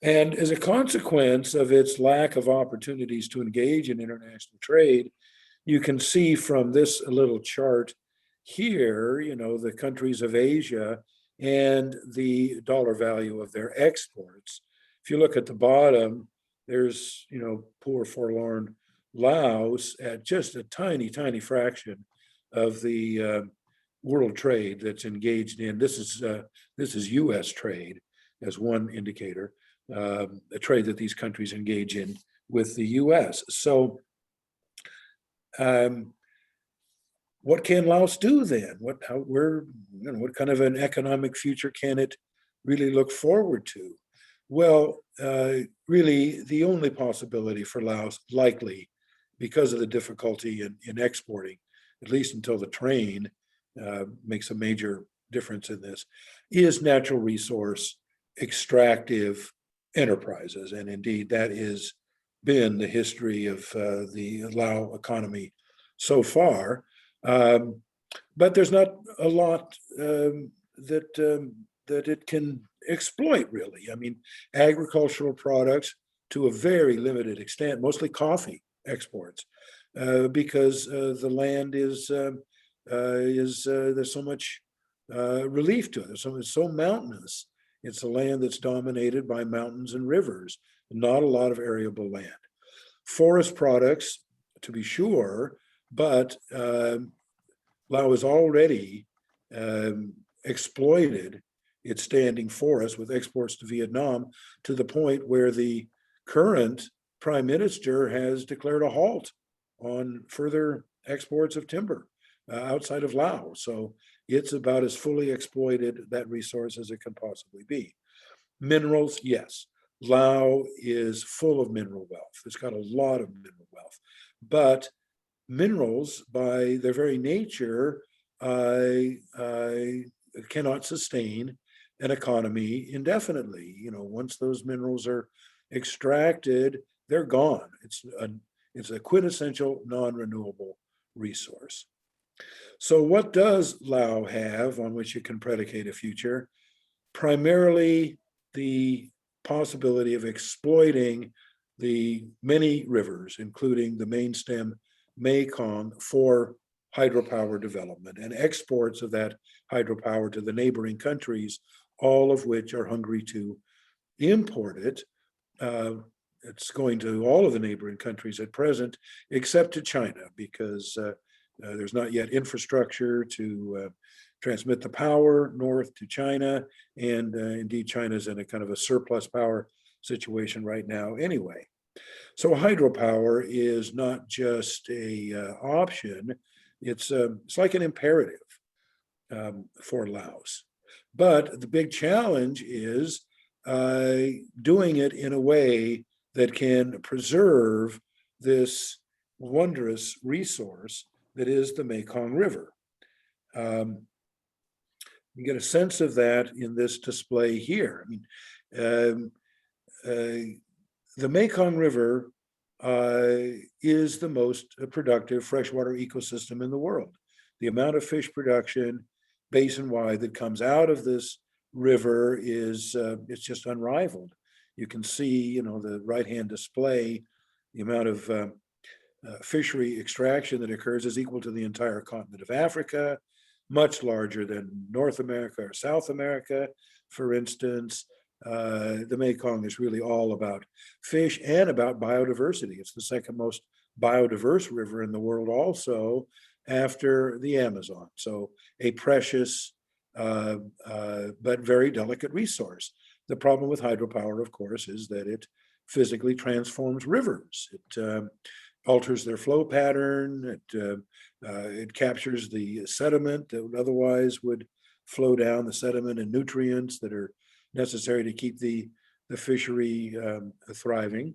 S4: And as a consequence of its lack of opportunities to engage in international trade, you can see from this little chart here, the countries of Asia and the dollar value of their exports. If you look at the bottom, there's, poor forlorn Laos at just a tiny, tiny fraction of the world trade that's engaged in, this is US trade as one indicator, a trade that these countries engage in with the US. So what can Laos do then? What kind of an economic future can it really look forward to? Well, really the only possibility for Laos, likely because of the difficulty in exporting, at least until the train makes a major difference in this, is natural resource extractive enterprises. And indeed, that has been the history of the Lao economy so far. But there's not a lot that it can exploit, really. I mean, agricultural products to a very limited extent, mostly coffee exports, because the land is there's so much relief to it. It's so mountainous. It's a land that's dominated by mountains and rivers, not a lot of arable land. Forest products, to be sure, but Lao has already exploited its standing forest with exports to Vietnam to the point where the current prime minister has declared a halt on further exports of timber outside of Laos. So it's about as fully exploited that resource as it can possibly be. Minerals, yes. Lao is full of mineral wealth. It's got a lot of mineral wealth, but minerals, by their very nature, cannot sustain an economy indefinitely. You know, once those minerals are extracted, they're gone. It's a quintessential non-renewable resource. So what does Lao have on which it can predicate a future? Primarily the possibility of exploiting the many rivers, including the main stem Mekong, for hydropower development and exports of that hydropower to the neighboring countries, all of which are hungry to import it. It's going to all of the neighboring countries at present, except to China, because there's not yet infrastructure to transmit the power north to China. And indeed, China's in a kind of a surplus power situation right now anyway. So hydropower is not just a option, it's like an imperative for Laos. But the big challenge is doing it in a way that can preserve this wondrous resource that is the Mekong River. You get a sense of that in this display here. I mean, the Mekong River is the most productive freshwater ecosystem in the world. The amount of fish production basin-wide that comes out of this river is it's just unrivaled. You can see, you know, the right-hand display, the amount of fishery extraction that occurs is equal to the entire continent of Africa, much larger than North America or South America, for instance. The Mekong is really all about fish and about biodiversity. It's the second most biodiverse river in the world also, after the Amazon. So a precious but very delicate resource. The problem with hydropower, of course, is that it physically transforms rivers. It alters their flow pattern. It captures the sediment that otherwise would flow down, the sediment and nutrients that are necessary to keep the fishery thriving.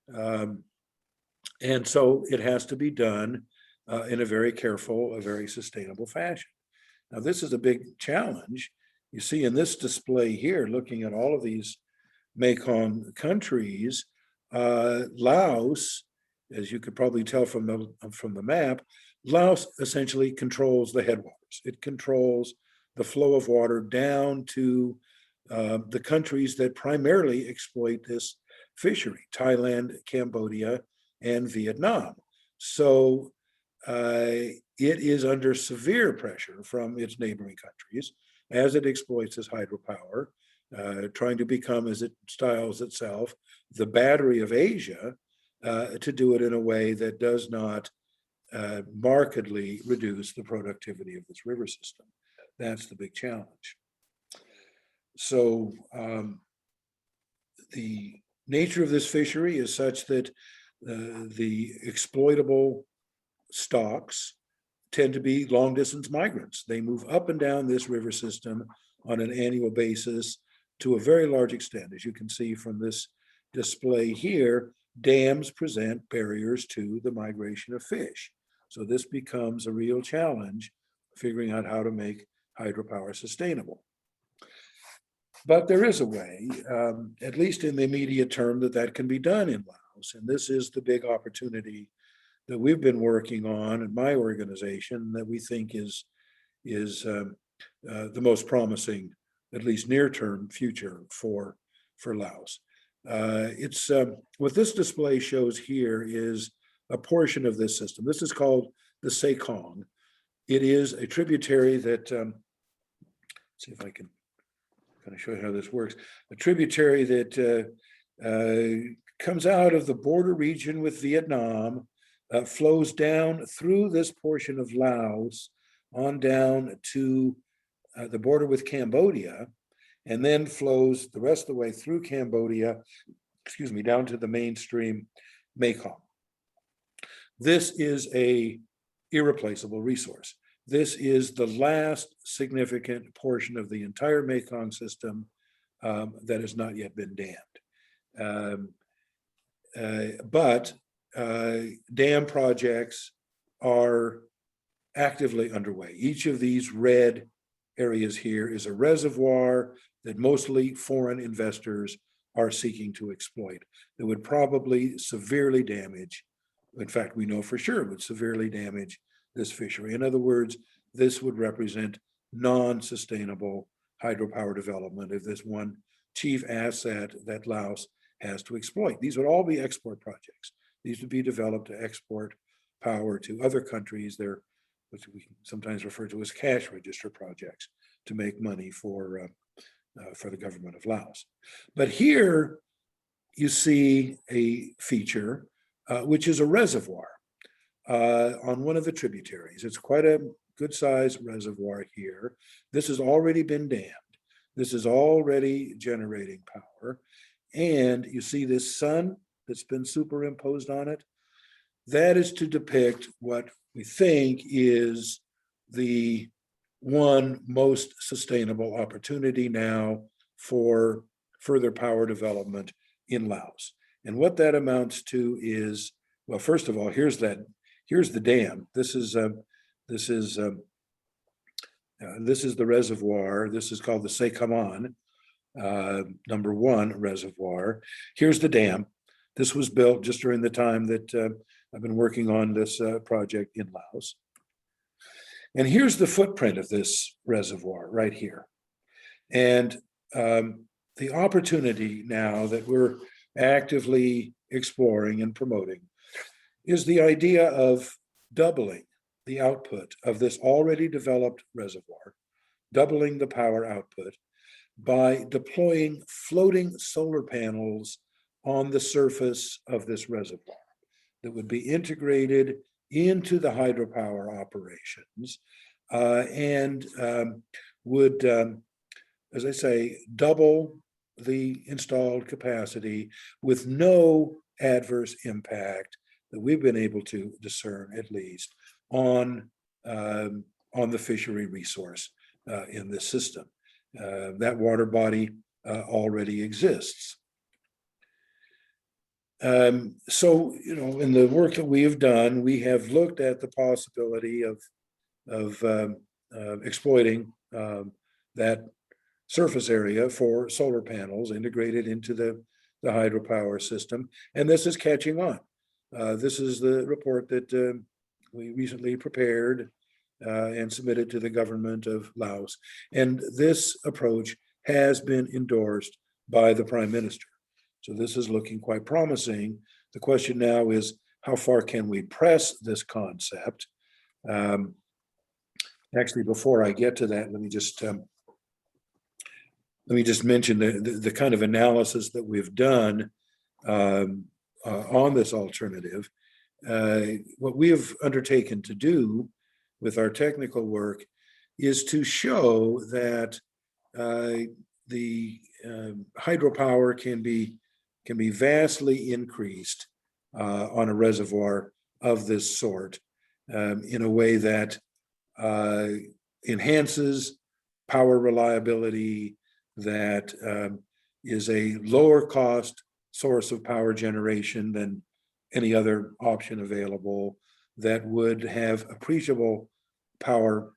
S4: And so it has to be done in a very careful, a very sustainable fashion. Now, this is a big challenge. You see in this display here, looking at all of these Mekong countries, Laos, as you could probably tell from the map, Laos essentially controls the headwaters. It controls the flow of water down to the countries that primarily exploit this fishery: Thailand, Cambodia, and Vietnam. So it is under severe pressure from its neighboring countries as it exploits its hydropower, trying to become, as it styles itself, the battery of Asia, to do it in a way that does not markedly reduce the productivity of this river system. That's the big challenge. So the nature of this fishery is such that the exploitable stocks tend to be long distance migrants. They move up and down this river system on an annual basis to a very large extent. As you can see from this display here, dams present barriers to the migration of fish. So this becomes a real challenge, figuring out how to make hydropower sustainable. But there is a way, at least in the immediate term, that can be done in Laos. And this is the big opportunity that we've been working on in my organization that we think is the most promising, at least near-term future for Laos. It's what this display shows here is a portion of this system. This is called the Mekong. It is a tributary that, let's see if I can kind of show you how this works. A tributary that comes out of the border region with Vietnam, flows down through this portion of Laos on down to the border with Cambodia, and then flows the rest of the way through Cambodia, down to the mainstream Mekong. This is a irreplaceable resource. This is the last significant portion of the entire Mekong system that has not yet been dammed. But dam projects are actively underway. Each of these red areas here is a reservoir that mostly foreign investors are seeking to exploit. That would probably severely damage, in fact, we know for sure would severely damage this fishery. In other words, this would represent non-sustainable hydropower development if this one chief asset that Laos has to exploit. These would all be export projects. These would be developed to export power to other countries. They're what we sometimes refer to as cash register projects to make money for the government of Laos. But here you see a feature which is a reservoir on one of the tributaries. It's quite a good sized reservoir here. This has already been dammed. This is already generating power. And you see this sun that's been superimposed on it. That is to depict what we think is the one most sustainable opportunity now for further power development in Laos. And what that amounts to is, well, first of all, here's the dam. This is the reservoir. This is called the Symonekeo #1 reservoir. Here's the dam. This was built just during the time that I've been working on this project in Laos. And here's the footprint of this reservoir right here. And the opportunity now that we're actively exploring and promoting is the idea of doubling the output of this already developed reservoir, doubling the power output by deploying floating solar panels on the surface of this reservoir that would be integrated into the hydropower operations and would, as I say, double the installed capacity with no adverse impact that we've been able to discern, at least, on the fishery resource in this system. That water body already exists. So, in the work that we have done, we have looked at the possibility of exploiting that surface area for solar panels integrated into the hydropower system, and this is catching on. This is the report that we recently prepared and submitted to the government of Laos, and this approach has been endorsed by the Prime Minister. So this is looking quite promising. The question now is, how far can we press this concept? Actually, before I get to that, let me just mention the kind of analysis that we've done on this alternative. what we have undertaken to do with our technical work is to show that the hydropower can be vastly increased on a reservoir of this sort in a way that enhances power reliability, that is a lower cost source of power generation than any other option available, that would have appreciable power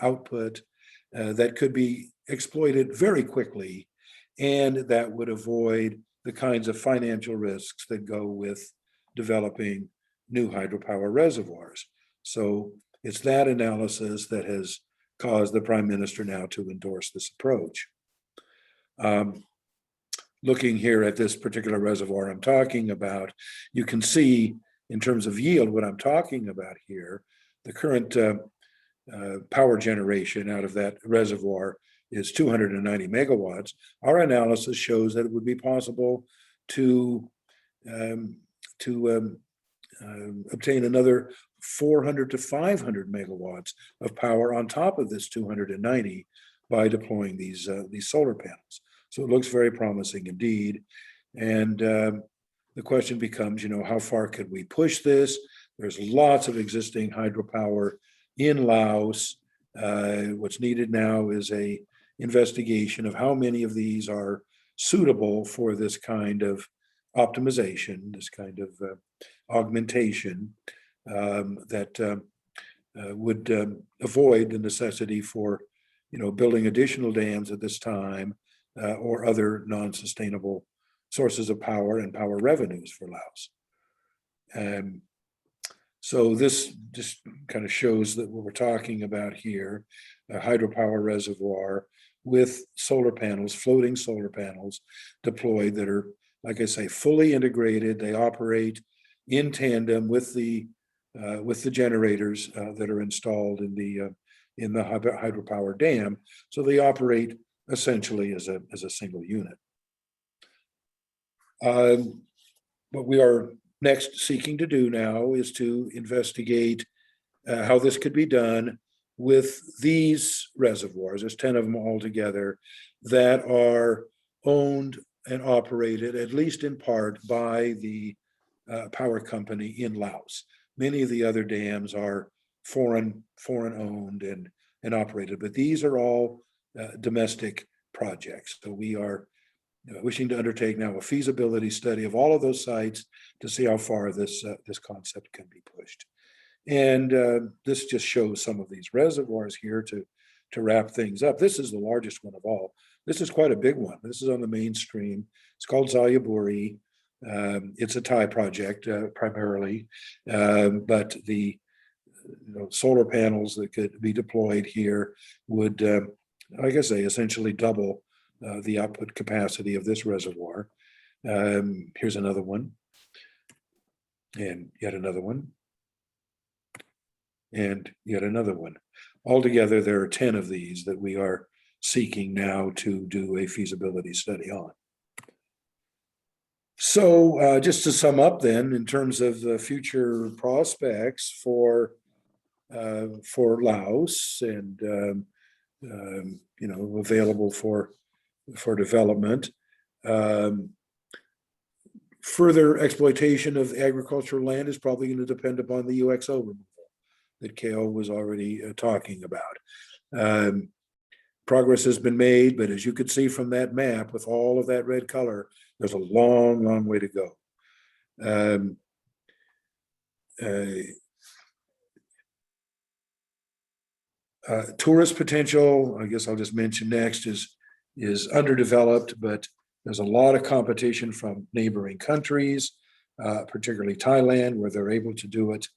S4: output that could be exploited very quickly, and that would avoid the kinds of financial risks that go with developing new hydropower reservoirs. So it's that analysis that has caused the Prime Minister now to endorse this approach. Looking here at this particular reservoir I'm talking about, you can see in terms of yield what I'm talking about here. The current power generation out of that reservoir is 290 megawatts. Our analysis shows that it would be possible to obtain another 400 to 500 megawatts of power on top of this 290 by deploying these solar panels. So it looks very promising indeed. And the question becomes, how far could we push this? There's lots of existing hydropower in Laos. What's needed now is a investigation of how many of these are suitable for this kind of optimization, this kind of augmentation that would avoid the necessity for, building additional dams at this time or other non-sustainable sources of power and power revenues for Laos. So this just kind of shows that what we're talking about here, a hydropower reservoir with solar panels, floating solar panels deployed that are, like I say, fully integrated. They operate in tandem with the generators that are installed in the hydropower dam. So they operate essentially as a single unit. What we are next seeking to do now is to investigate how this could be done with these reservoirs. There's 10 of them altogether that are owned and operated, at least in part, by the power company in Laos. Many of the other dams are foreign owned and operated, but these are all domestic projects. So we are wishing to undertake now a feasibility study of all of those sites to see how far this concept can be pushed. And this just shows some of these reservoirs here to wrap things up. This is the largest one of all. This is quite a big one. This is on the mainstream. It's called Xayaburi. It's a Thai project primarily, but the solar panels that could be deployed here would, like I say, essentially double the output capacity of this reservoir. Here's another one, and yet another one, and yet another one. Altogether, there are 10 of these that we are seeking now to do a feasibility study on. So just to sum up then, in terms of the future prospects for Laos and available for development, further exploitation of agricultural land is probably going to depend upon the UXO removal that Keo was already talking about. Progress has been made, but as you could see from that map with all of that red color, there's a long, long way to go. Tourist potential, I guess I'll just mention next, is underdeveloped, but there's a lot of competition from neighboring countries, particularly Thailand, where they're able to do it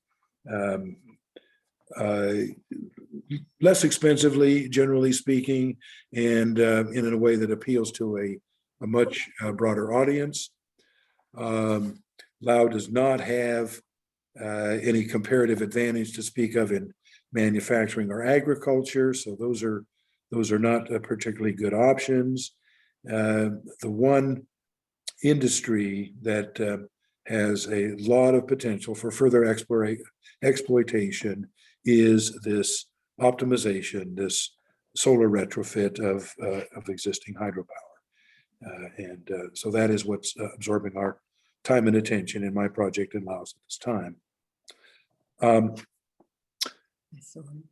S4: less expensively, generally speaking, and in a way that appeals to a much broader audience. Laos does not have any comparative advantage to speak of in manufacturing or agriculture, so those are not particularly good options. The one industry that has a lot of potential for further exploitation is this optimization, this solar retrofit of existing hydropower. So that is what's absorbing our time and attention in my project in Laos at this time.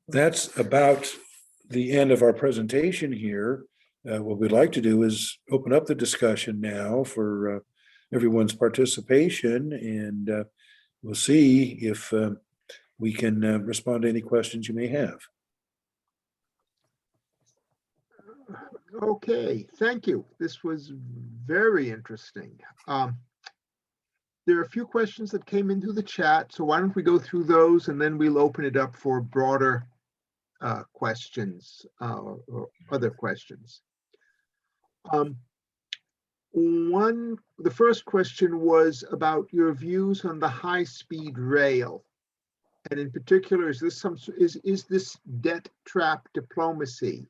S4: That's about the end of our presentation here. What we'd like to do is open up the discussion now for everyone's participation, and we'll see if we can respond to any questions you may have.
S3: Okay, thank you. This was very interesting. There are a few questions that came into the chat, so why don't we go through those and then we'll open it up for broader questions or other questions. The first question was about your views on the high-speed rail, and in particular, is this debt trap diplomacy?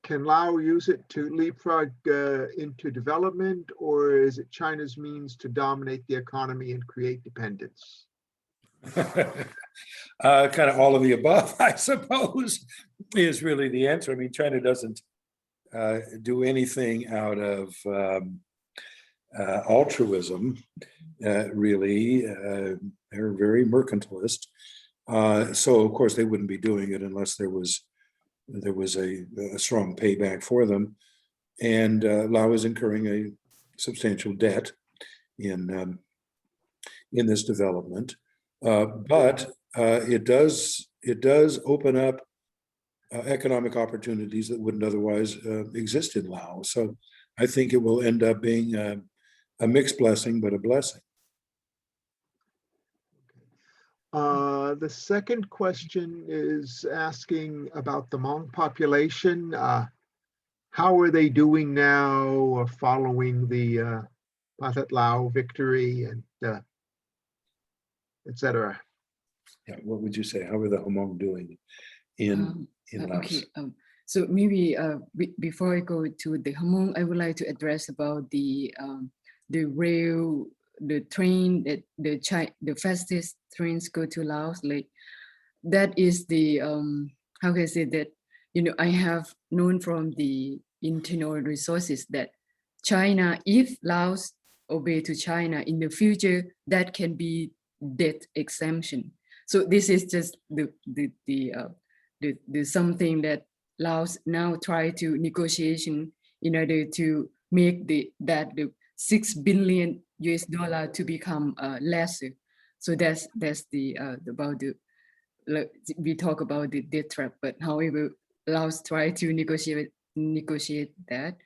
S3: Can Laos use it to leapfrog into development, or is it China's means to dominate the economy and create dependence?
S4: Kind of all of the above, I suppose, is really the answer. I mean, China doesn't do anything out of altruism, really. They're very mercantilist. So, of course, they wouldn't be doing it unless there was a strong payback for them. And Laos is incurring a substantial debt in this development. But it does open up economic opportunities that wouldn't otherwise exist in Laos. So I think it will end up being a mixed blessing, but a blessing.
S3: The second question is asking about the Hmong population. How are they doing now following the PATHET Lao victory and etc.?
S4: Yeah, what would you say? How are the Hmong doing in Laos?
S5: Okay, so maybe before I go to the Hmong, I would like to address about the rail, the train that the fastest trains go to Laos. Like that is the how can I say that? You know, I have known from the internal resources that China, if Laos obey to China in the future, that can be debt exemption. So this is just the something that Laos now try to negotiation in order to make the $6 billion to become lesser. So that's the about the we talk about the debt trap, but however Laos try to negotiate that.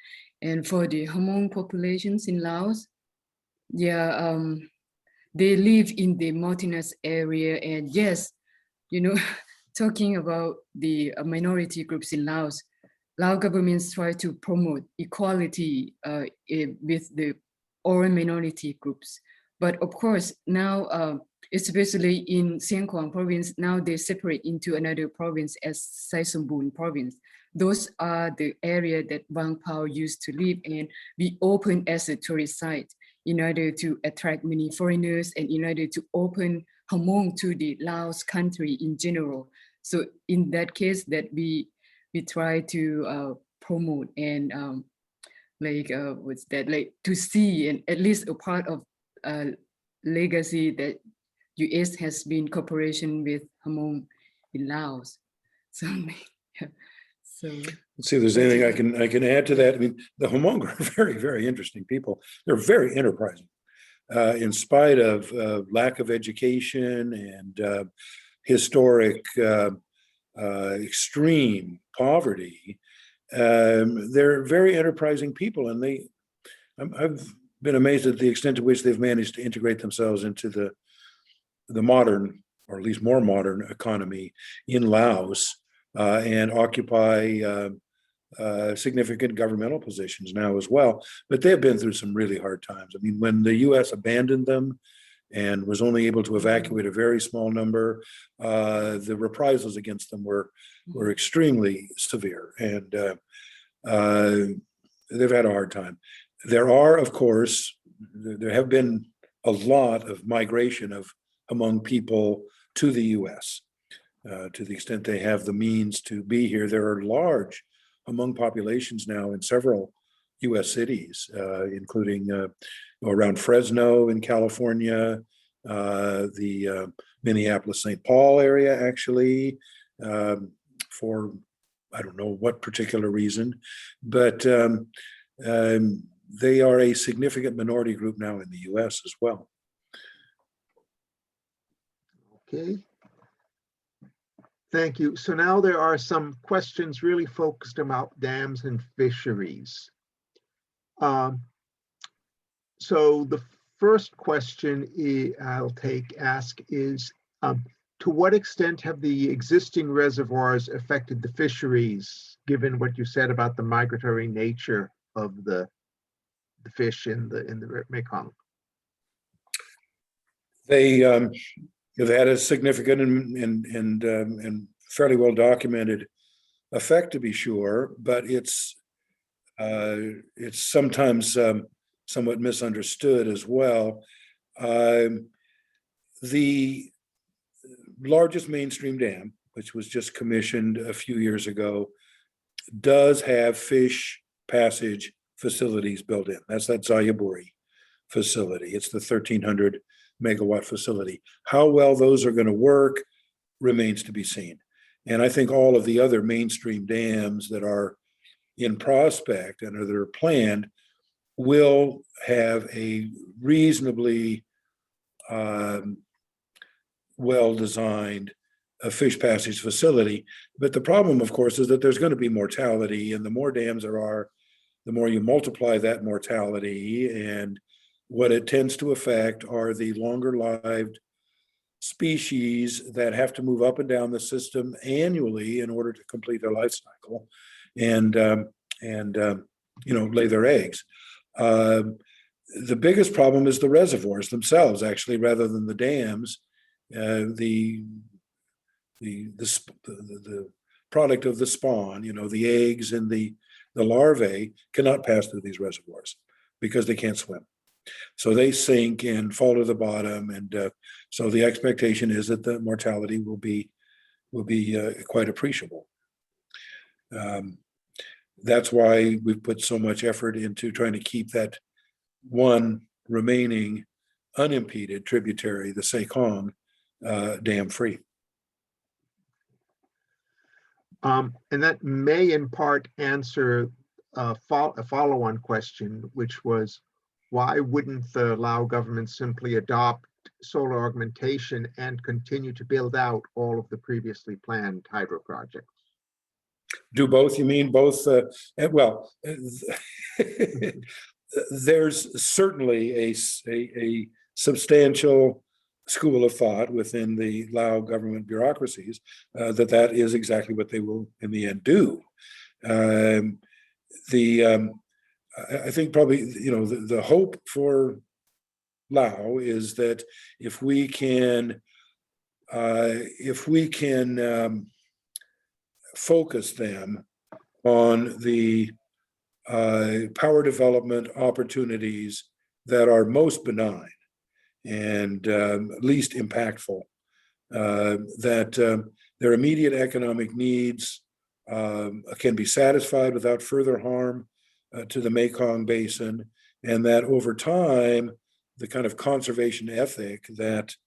S5: And for the Hmong populations in Laos, yeah, they live in the mountainous area, and yes, you know, talking about the minority groups in Laos, Lao governments try to promote equality with the all minority groups. But of course, now, especially in Siêng Khoang province, now they separate into another province as Sai Sombun province. Those are the area that Vang Pao used to live in. We open as a tourist site in order to attract many foreigners and in order to open Hmong to the Laos country in general. So in that case, that we try to promote and what's that, like to see and at least a part of legacy that US has been cooperation with Hmong in Laos. So yeah. So
S4: let's see if there's anything I can add to that. I mean, the Hmong are very, very interesting people. They're very enterprising. In spite of lack of education and historic extreme poverty, they're very enterprising people, and I've been amazed at the extent to which they've managed to integrate themselves into the modern, or at least more modern economy in Laos, and occupy significant governmental positions now as well. But they've been through some really hard times. I mean, when the US abandoned them and was only able to evacuate a very small number, the reprisals against them were extremely severe, and they've had a hard time. There are, of course, there have been a lot of migration of Hmong people to the US. To the extent they have the means to be here. There are large Hmong populations now in several US cities, including around Fresno in California, the Minneapolis-St. Paul area, actually, for I don't know what particular reason, but they are a significant minority group now in the US as well.
S3: Okay. Thank you. So now there are some questions really focused about dams and fisheries. So the first question I'll ask is, to what extent have the existing reservoirs affected the fisheries, given what you said about the migratory nature of the fish in the Mekong?
S4: They have had a significant and fairly well documented effect, to be sure, but it's sometimes somewhat misunderstood as well. The largest mainstream dam, which was just commissioned a few years ago, does have fish passage facilities built in. That's that Xayaburi facility. It's the 1,300 megawatt facility. How well those are going to work remains to be seen. And I think all of the other mainstream dams that are in prospect and that are planned will have a reasonably well-designed fish passage facility. But the problem, of course, is that there's going to be mortality, and the more dams there are, the more you multiply that mortality. And what it tends to affect are the longer-lived species that have to move up and down the system annually in order to complete their life cycle and lay their eggs. The biggest problem is the reservoirs themselves, actually, rather than the dams. The product of the spawn, the eggs and the larvae cannot pass through these reservoirs because they can't swim. So they sink and fall to the bottom, and so the expectation is that the mortality will be quite appreciable. That's why we've put so much effort into trying to keep that one remaining unimpeded tributary, the Mekong, dam free.
S3: And that may in part answer a follow-on question, which was, why wouldn't the Lao government simply adopt solar augmentation and continue to build out all of the previously planned hydro projects?
S4: Do both? You mean both? Well, there's certainly a substantial school of thought within the Lao government bureaucracies that is exactly what they will in the end do. I think probably the hope for Lao is that if we can focus them on the power development opportunities that are most benign and least impactful, that their immediate economic needs can be satisfied without further harm to the Mekong Basin, and that over time, the kind of conservation ethic that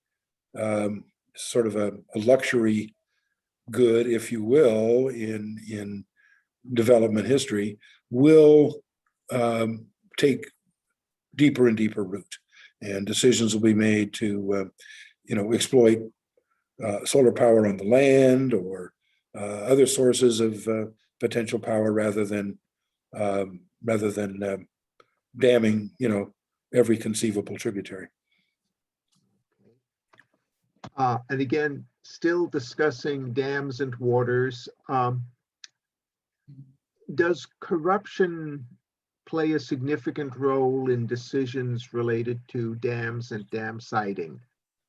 S4: sort of a luxury good, if you will, in development history will take deeper and deeper root, and decisions will be made to exploit solar power on the land or other sources of potential power rather than damming every conceivable tributary.
S3: And again, still discussing dams and waters. Does corruption play a significant role in decisions related to dams and dam siting?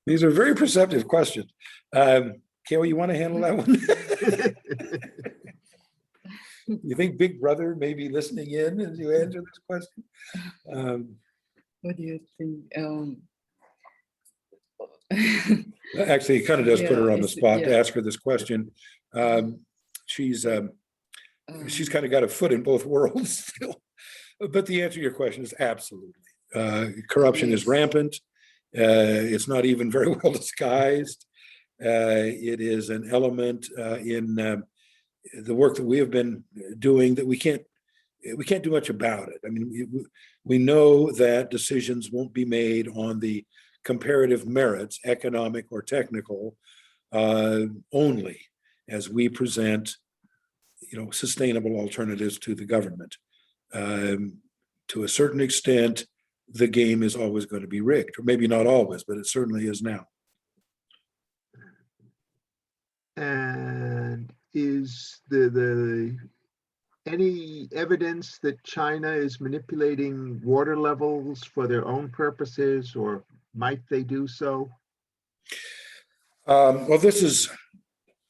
S4: These are very perceptive questions. Kayla, you want to handle that one? You think Big Brother may be listening in as you answer this question?
S5: What do you think?
S4: Actually, it kind of does put her on the
S5: it's-
S4: spot to
S5: yeah.
S4: ask her this question. She's kind of got a foot in both worlds still. But the answer to your question is absolutely. Corruption is
S5: Yes.
S4: rampant. It's not even very well disguised. It is an element in the work that we have been doing that we can't do much about it. I mean, we know that decisions won't be made on the comparative merits, economic or technical, only as we present, sustainable alternatives to the government. To a certain extent, the game is always going to be rigged, or maybe not always, but it certainly is now.
S3: And is the any evidence that China is manipulating water levels for their own purposes, or might they do so?
S4: Well,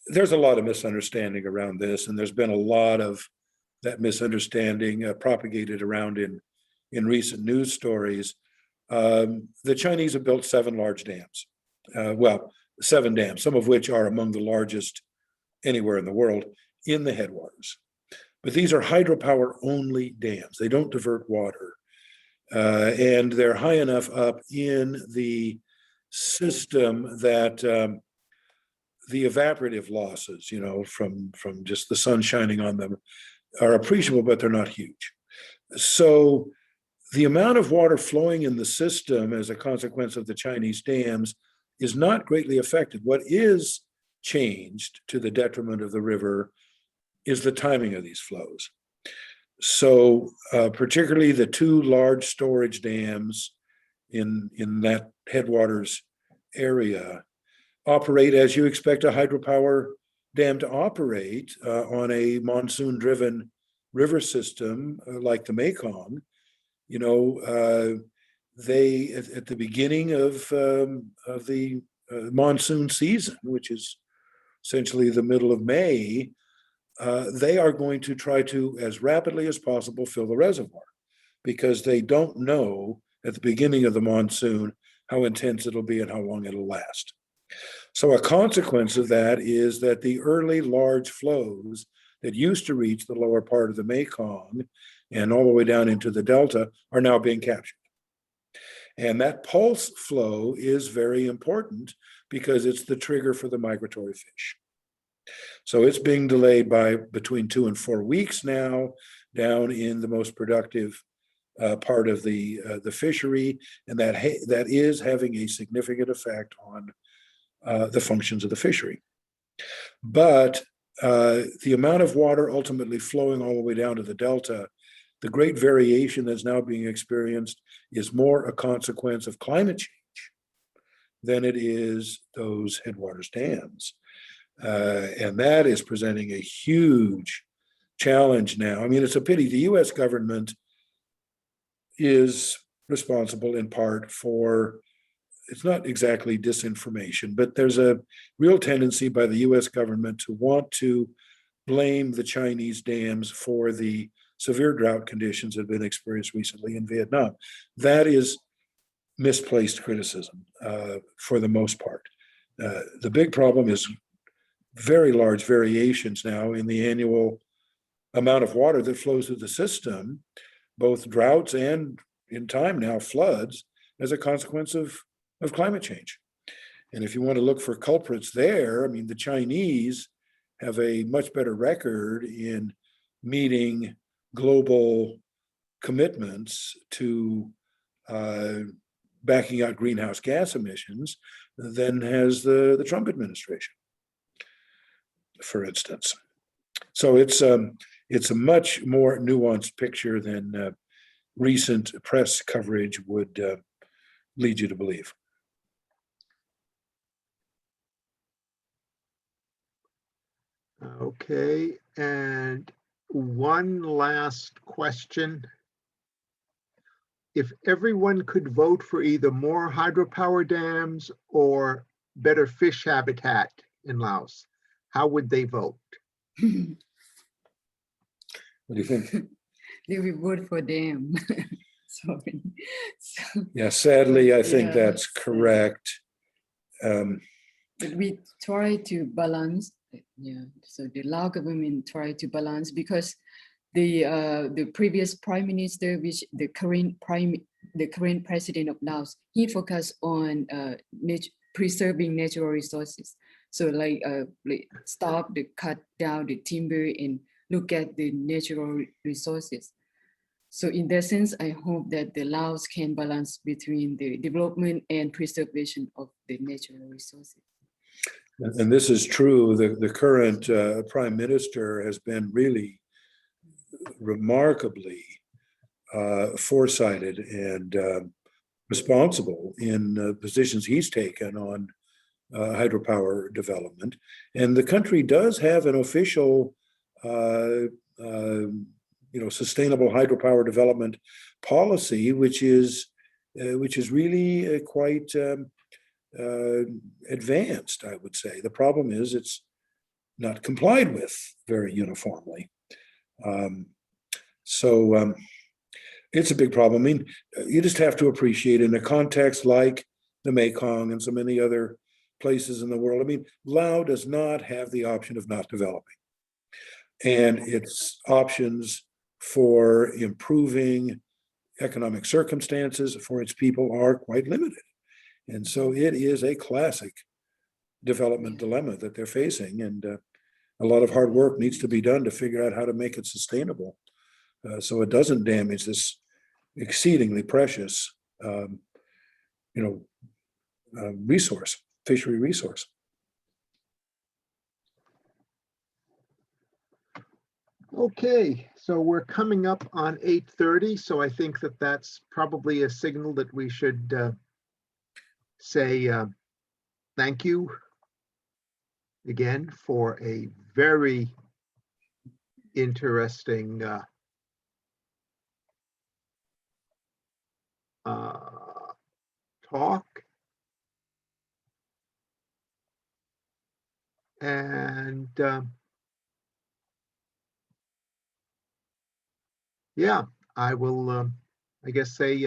S4: there's a lot of misunderstanding around this, and there's been a lot of that misunderstanding propagated around in recent news stories. The Chinese have built 7 large dams. 7 dams, some of which are among the largest anywhere in the world in the headwaters. But these are hydropower only dams. They don't divert water. And they're high enough up in the system that the evaporative losses, from just the sun shining on them are appreciable, but they're not huge. So the amount of water flowing in the system as a consequence of the Chinese dams is not greatly affected. What is changed to the detriment of the river is the timing of these flows. So particularly the 2 large storage dams in that headwaters area operate as you expect a hydropower dam to operate on a monsoon-driven river system like the Mekong. They at the beginning of the monsoon season, which is essentially the middle of May, they are going to try to, as rapidly as possible, fill the reservoir, because they don't know at the beginning of the monsoon how intense it'll be and how long it'll last. So a consequence of that is that the early large flows that used to reach the lower part of the Mekong and all the way down into the delta are now being captured. And that pulse flow is very important because it's the trigger for the migratory fish. So it's being delayed by between 2 and 4 weeks now down in the most productive part of the fishery, and that is having a significant effect on the functions of the fishery. But the amount of water ultimately flowing all the way down to the delta, the great variation that's now being experienced is more a consequence of climate change than it is those headwaters dams. And that is presenting a huge challenge now. I mean, it's a pity. The US government is responsible in part for, it's not exactly disinformation, but there's a real tendency by the US government to want to blame the Chinese dams for the severe drought conditions that have been experienced recently in Vietnam. That is misplaced criticism for the most part. The big problem is very large variations now in the annual amount of water that flows through the system, both droughts and in time now floods, as a consequence of climate change. And if you want to look for culprits there, I mean, the Chinese have a much better record in meeting global commitments to backing out greenhouse gas emissions than has the Trump administration, for instance. So it's a much more nuanced picture than recent press coverage would lead you to believe.
S3: Okay, and one last question. If everyone could vote for either more hydropower dams or better fish habitat in Laos, how would they vote?
S4: What do you think?
S5: They will vote for them. Sorry. So,
S4: Yeah, sadly, I think
S5: Yeah,
S4: that's correct.
S5: But we try to balance, yeah. So the Lao government try to balance because the previous prime minister, which the current president of Laos, he focused on preserving natural resources. So like stop the cut down the timber and look at the natural resources. So in that sense, I hope that the Laos can balance between the development and preservation of the natural resources.
S4: And this is true. The current prime minister has been really remarkably foresighted and responsible in positions he's taken on hydropower development. And the country does have an official sustainable hydropower development policy, which is really quite advanced, I would say. The problem is it's not complied with very uniformly. It's a big problem. I mean, you just have to appreciate in a context like the Mekong and so many other places in the world. I mean, Laos does not have the option of not developing. And its options for improving economic circumstances for its people are quite limited. And so it is a classic development dilemma that they're facing. And a lot of hard work needs to be done to figure out how to make it sustainable so it doesn't damage this exceedingly precious, resource, fishery resource.
S3: Okay, so we're coming up on 8:30, so I think that that's probably a signal that we should say thank you again for a very interesting talk. And yeah, I will, I guess say,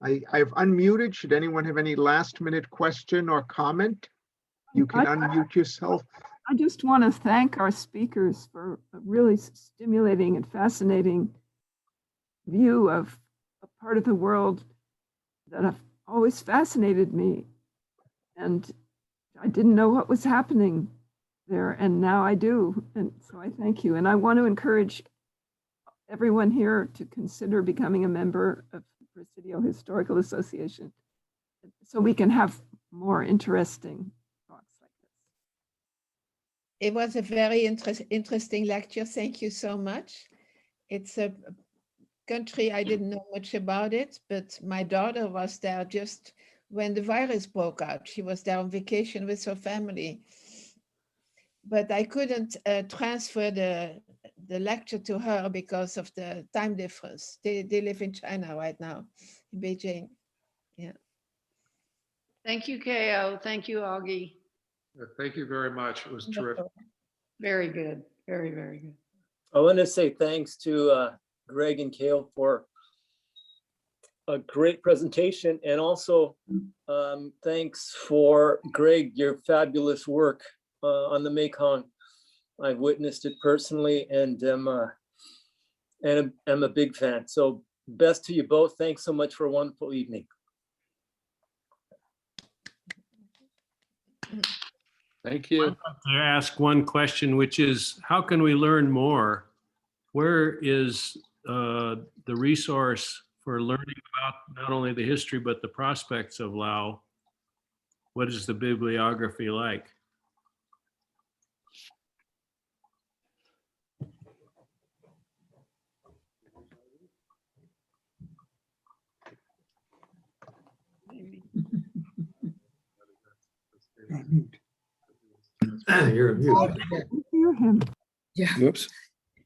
S3: I've unmuted. Should anyone have any last minute question or comment? You can unmute yourself.
S1: I just want to thank our speakers for a really stimulating and fascinating view of a part of the world that have always fascinated me. And I didn't know what was happening there, and now I do. And so I thank you. And I want to encourage everyone here to consider becoming a member of the Presidio Historical Association so we can have more interesting talks like this.
S6: It was a very interesting lecture. Thank you so much. It's a country I didn't know much about it, but my daughter was there just when the virus broke out. She was there on vacation with her family. But I couldn't transfer the lecture to her because of the time difference. They live in China right now, in Beijing. Yeah.
S7: Thank you, Ko. Thank you, Augie.
S8: Thank you very much. It was terrific.
S7: Very good. Very, very good.
S9: I want to say thanks to Greg and Kale for a great presentation, and also thanks for Greg, your fabulous work on the Mekong. I've witnessed it personally, and I'm a big fan. So best to you both. Thanks so much for a wonderful evening.
S8: Thank you.
S10: I'd like to ask one question, which is, how can we learn more? Where is the resource for learning about not only the history, but the prospects of Laos? What is the bibliography like?
S4: You're mute.
S1: Hear him.
S5: Yeah.
S4: Whoops.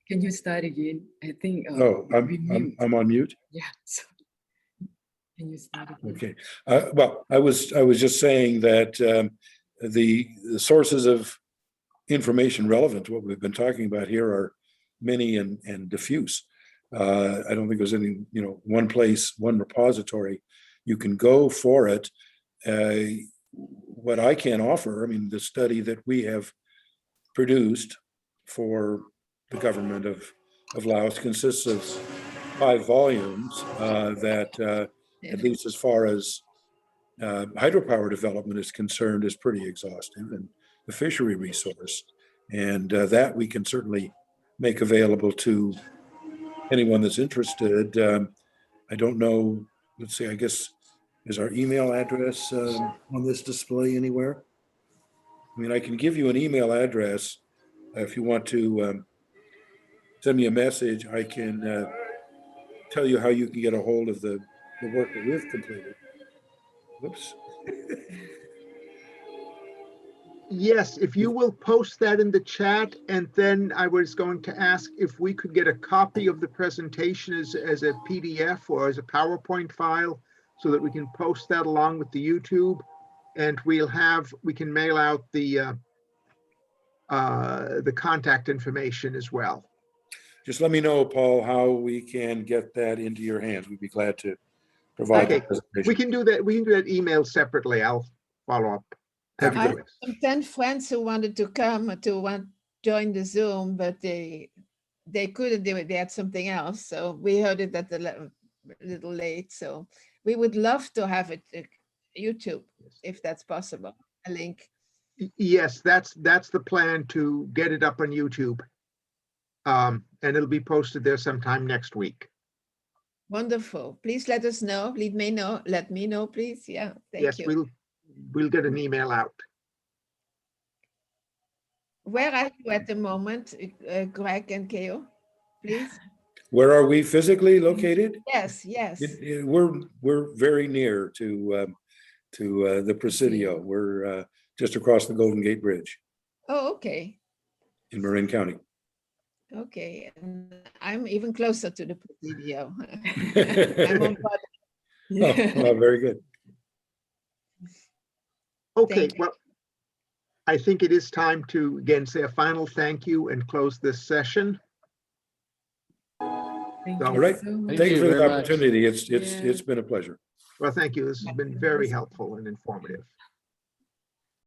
S5: Can you start again? I think.
S4: Oh, I'm on mute.
S5: Yeah. So, can you start again?
S4: Okay. Well, I was just saying that the sources of information relevant to what we've been talking about here are many and diffuse. I don't think there's any, one place, one repository you can go for it. what I can offer, I mean, the study that we have produced for the government of Laos consists of 5 volumes that, at least as far as hydropower development is concerned, is pretty exhaustive, and the fishery resource. And that we can certainly make available to anyone that's interested. I don't know, let's see, I guess, is our email address on this display anywhere? I mean, I can give you an email address if you want to send me a message. I can tell you how you can get a hold of the work that we've completed. Whoops.
S3: Yes, if you will post that in the chat, and then I was going to ask if we could get a copy of the presentation as a PDF or as a PowerPoint file so that we can post that along with the YouTube, and we can mail out the contact information as well.
S4: Just let me know, Paul, how we can get that into your hands. We'd be glad to provide the
S3: Okay,
S4: presentation.
S3: we can do that. We can do that email separately. I'll follow up
S4: That'd be
S6: I
S3: afterwards.
S6: have 10 friends who wanted to come to join the Zoom, but they couldn't do it. They had something else. So we heard it at a little late. So we would love to have it YouTube, if that's possible, a link.
S3: Yes, that's the plan, to get it up on YouTube. And it'll be posted there sometime next week.
S6: Wonderful. Please let us know. Let me know, please. Yeah, thank
S3: Yes,
S6: you.
S3: we'll get an email out.
S6: Where are you at the moment, Greg and Keo? Please.
S4: Where are we physically located?
S6: Yes, yes.
S4: We're very near to the Presidio. We're just across the Golden Gate Bridge
S6: Oh, okay.
S4: in Marin County.
S6: Okay. And I'm even closer to the Presidio. I'm on board.
S4: Oh, very good.
S3: Okay,
S6: Thank you.
S3: well, I think it is time to again say a final thank you and close this session.
S5: Thank
S3: All
S5: you
S4: right.
S5: so much.
S4: Thank you for the
S8: very much.
S4: opportunity.
S5: Yeah.
S4: It's been a pleasure.
S3: Well, thank you. This has been very helpful and informative.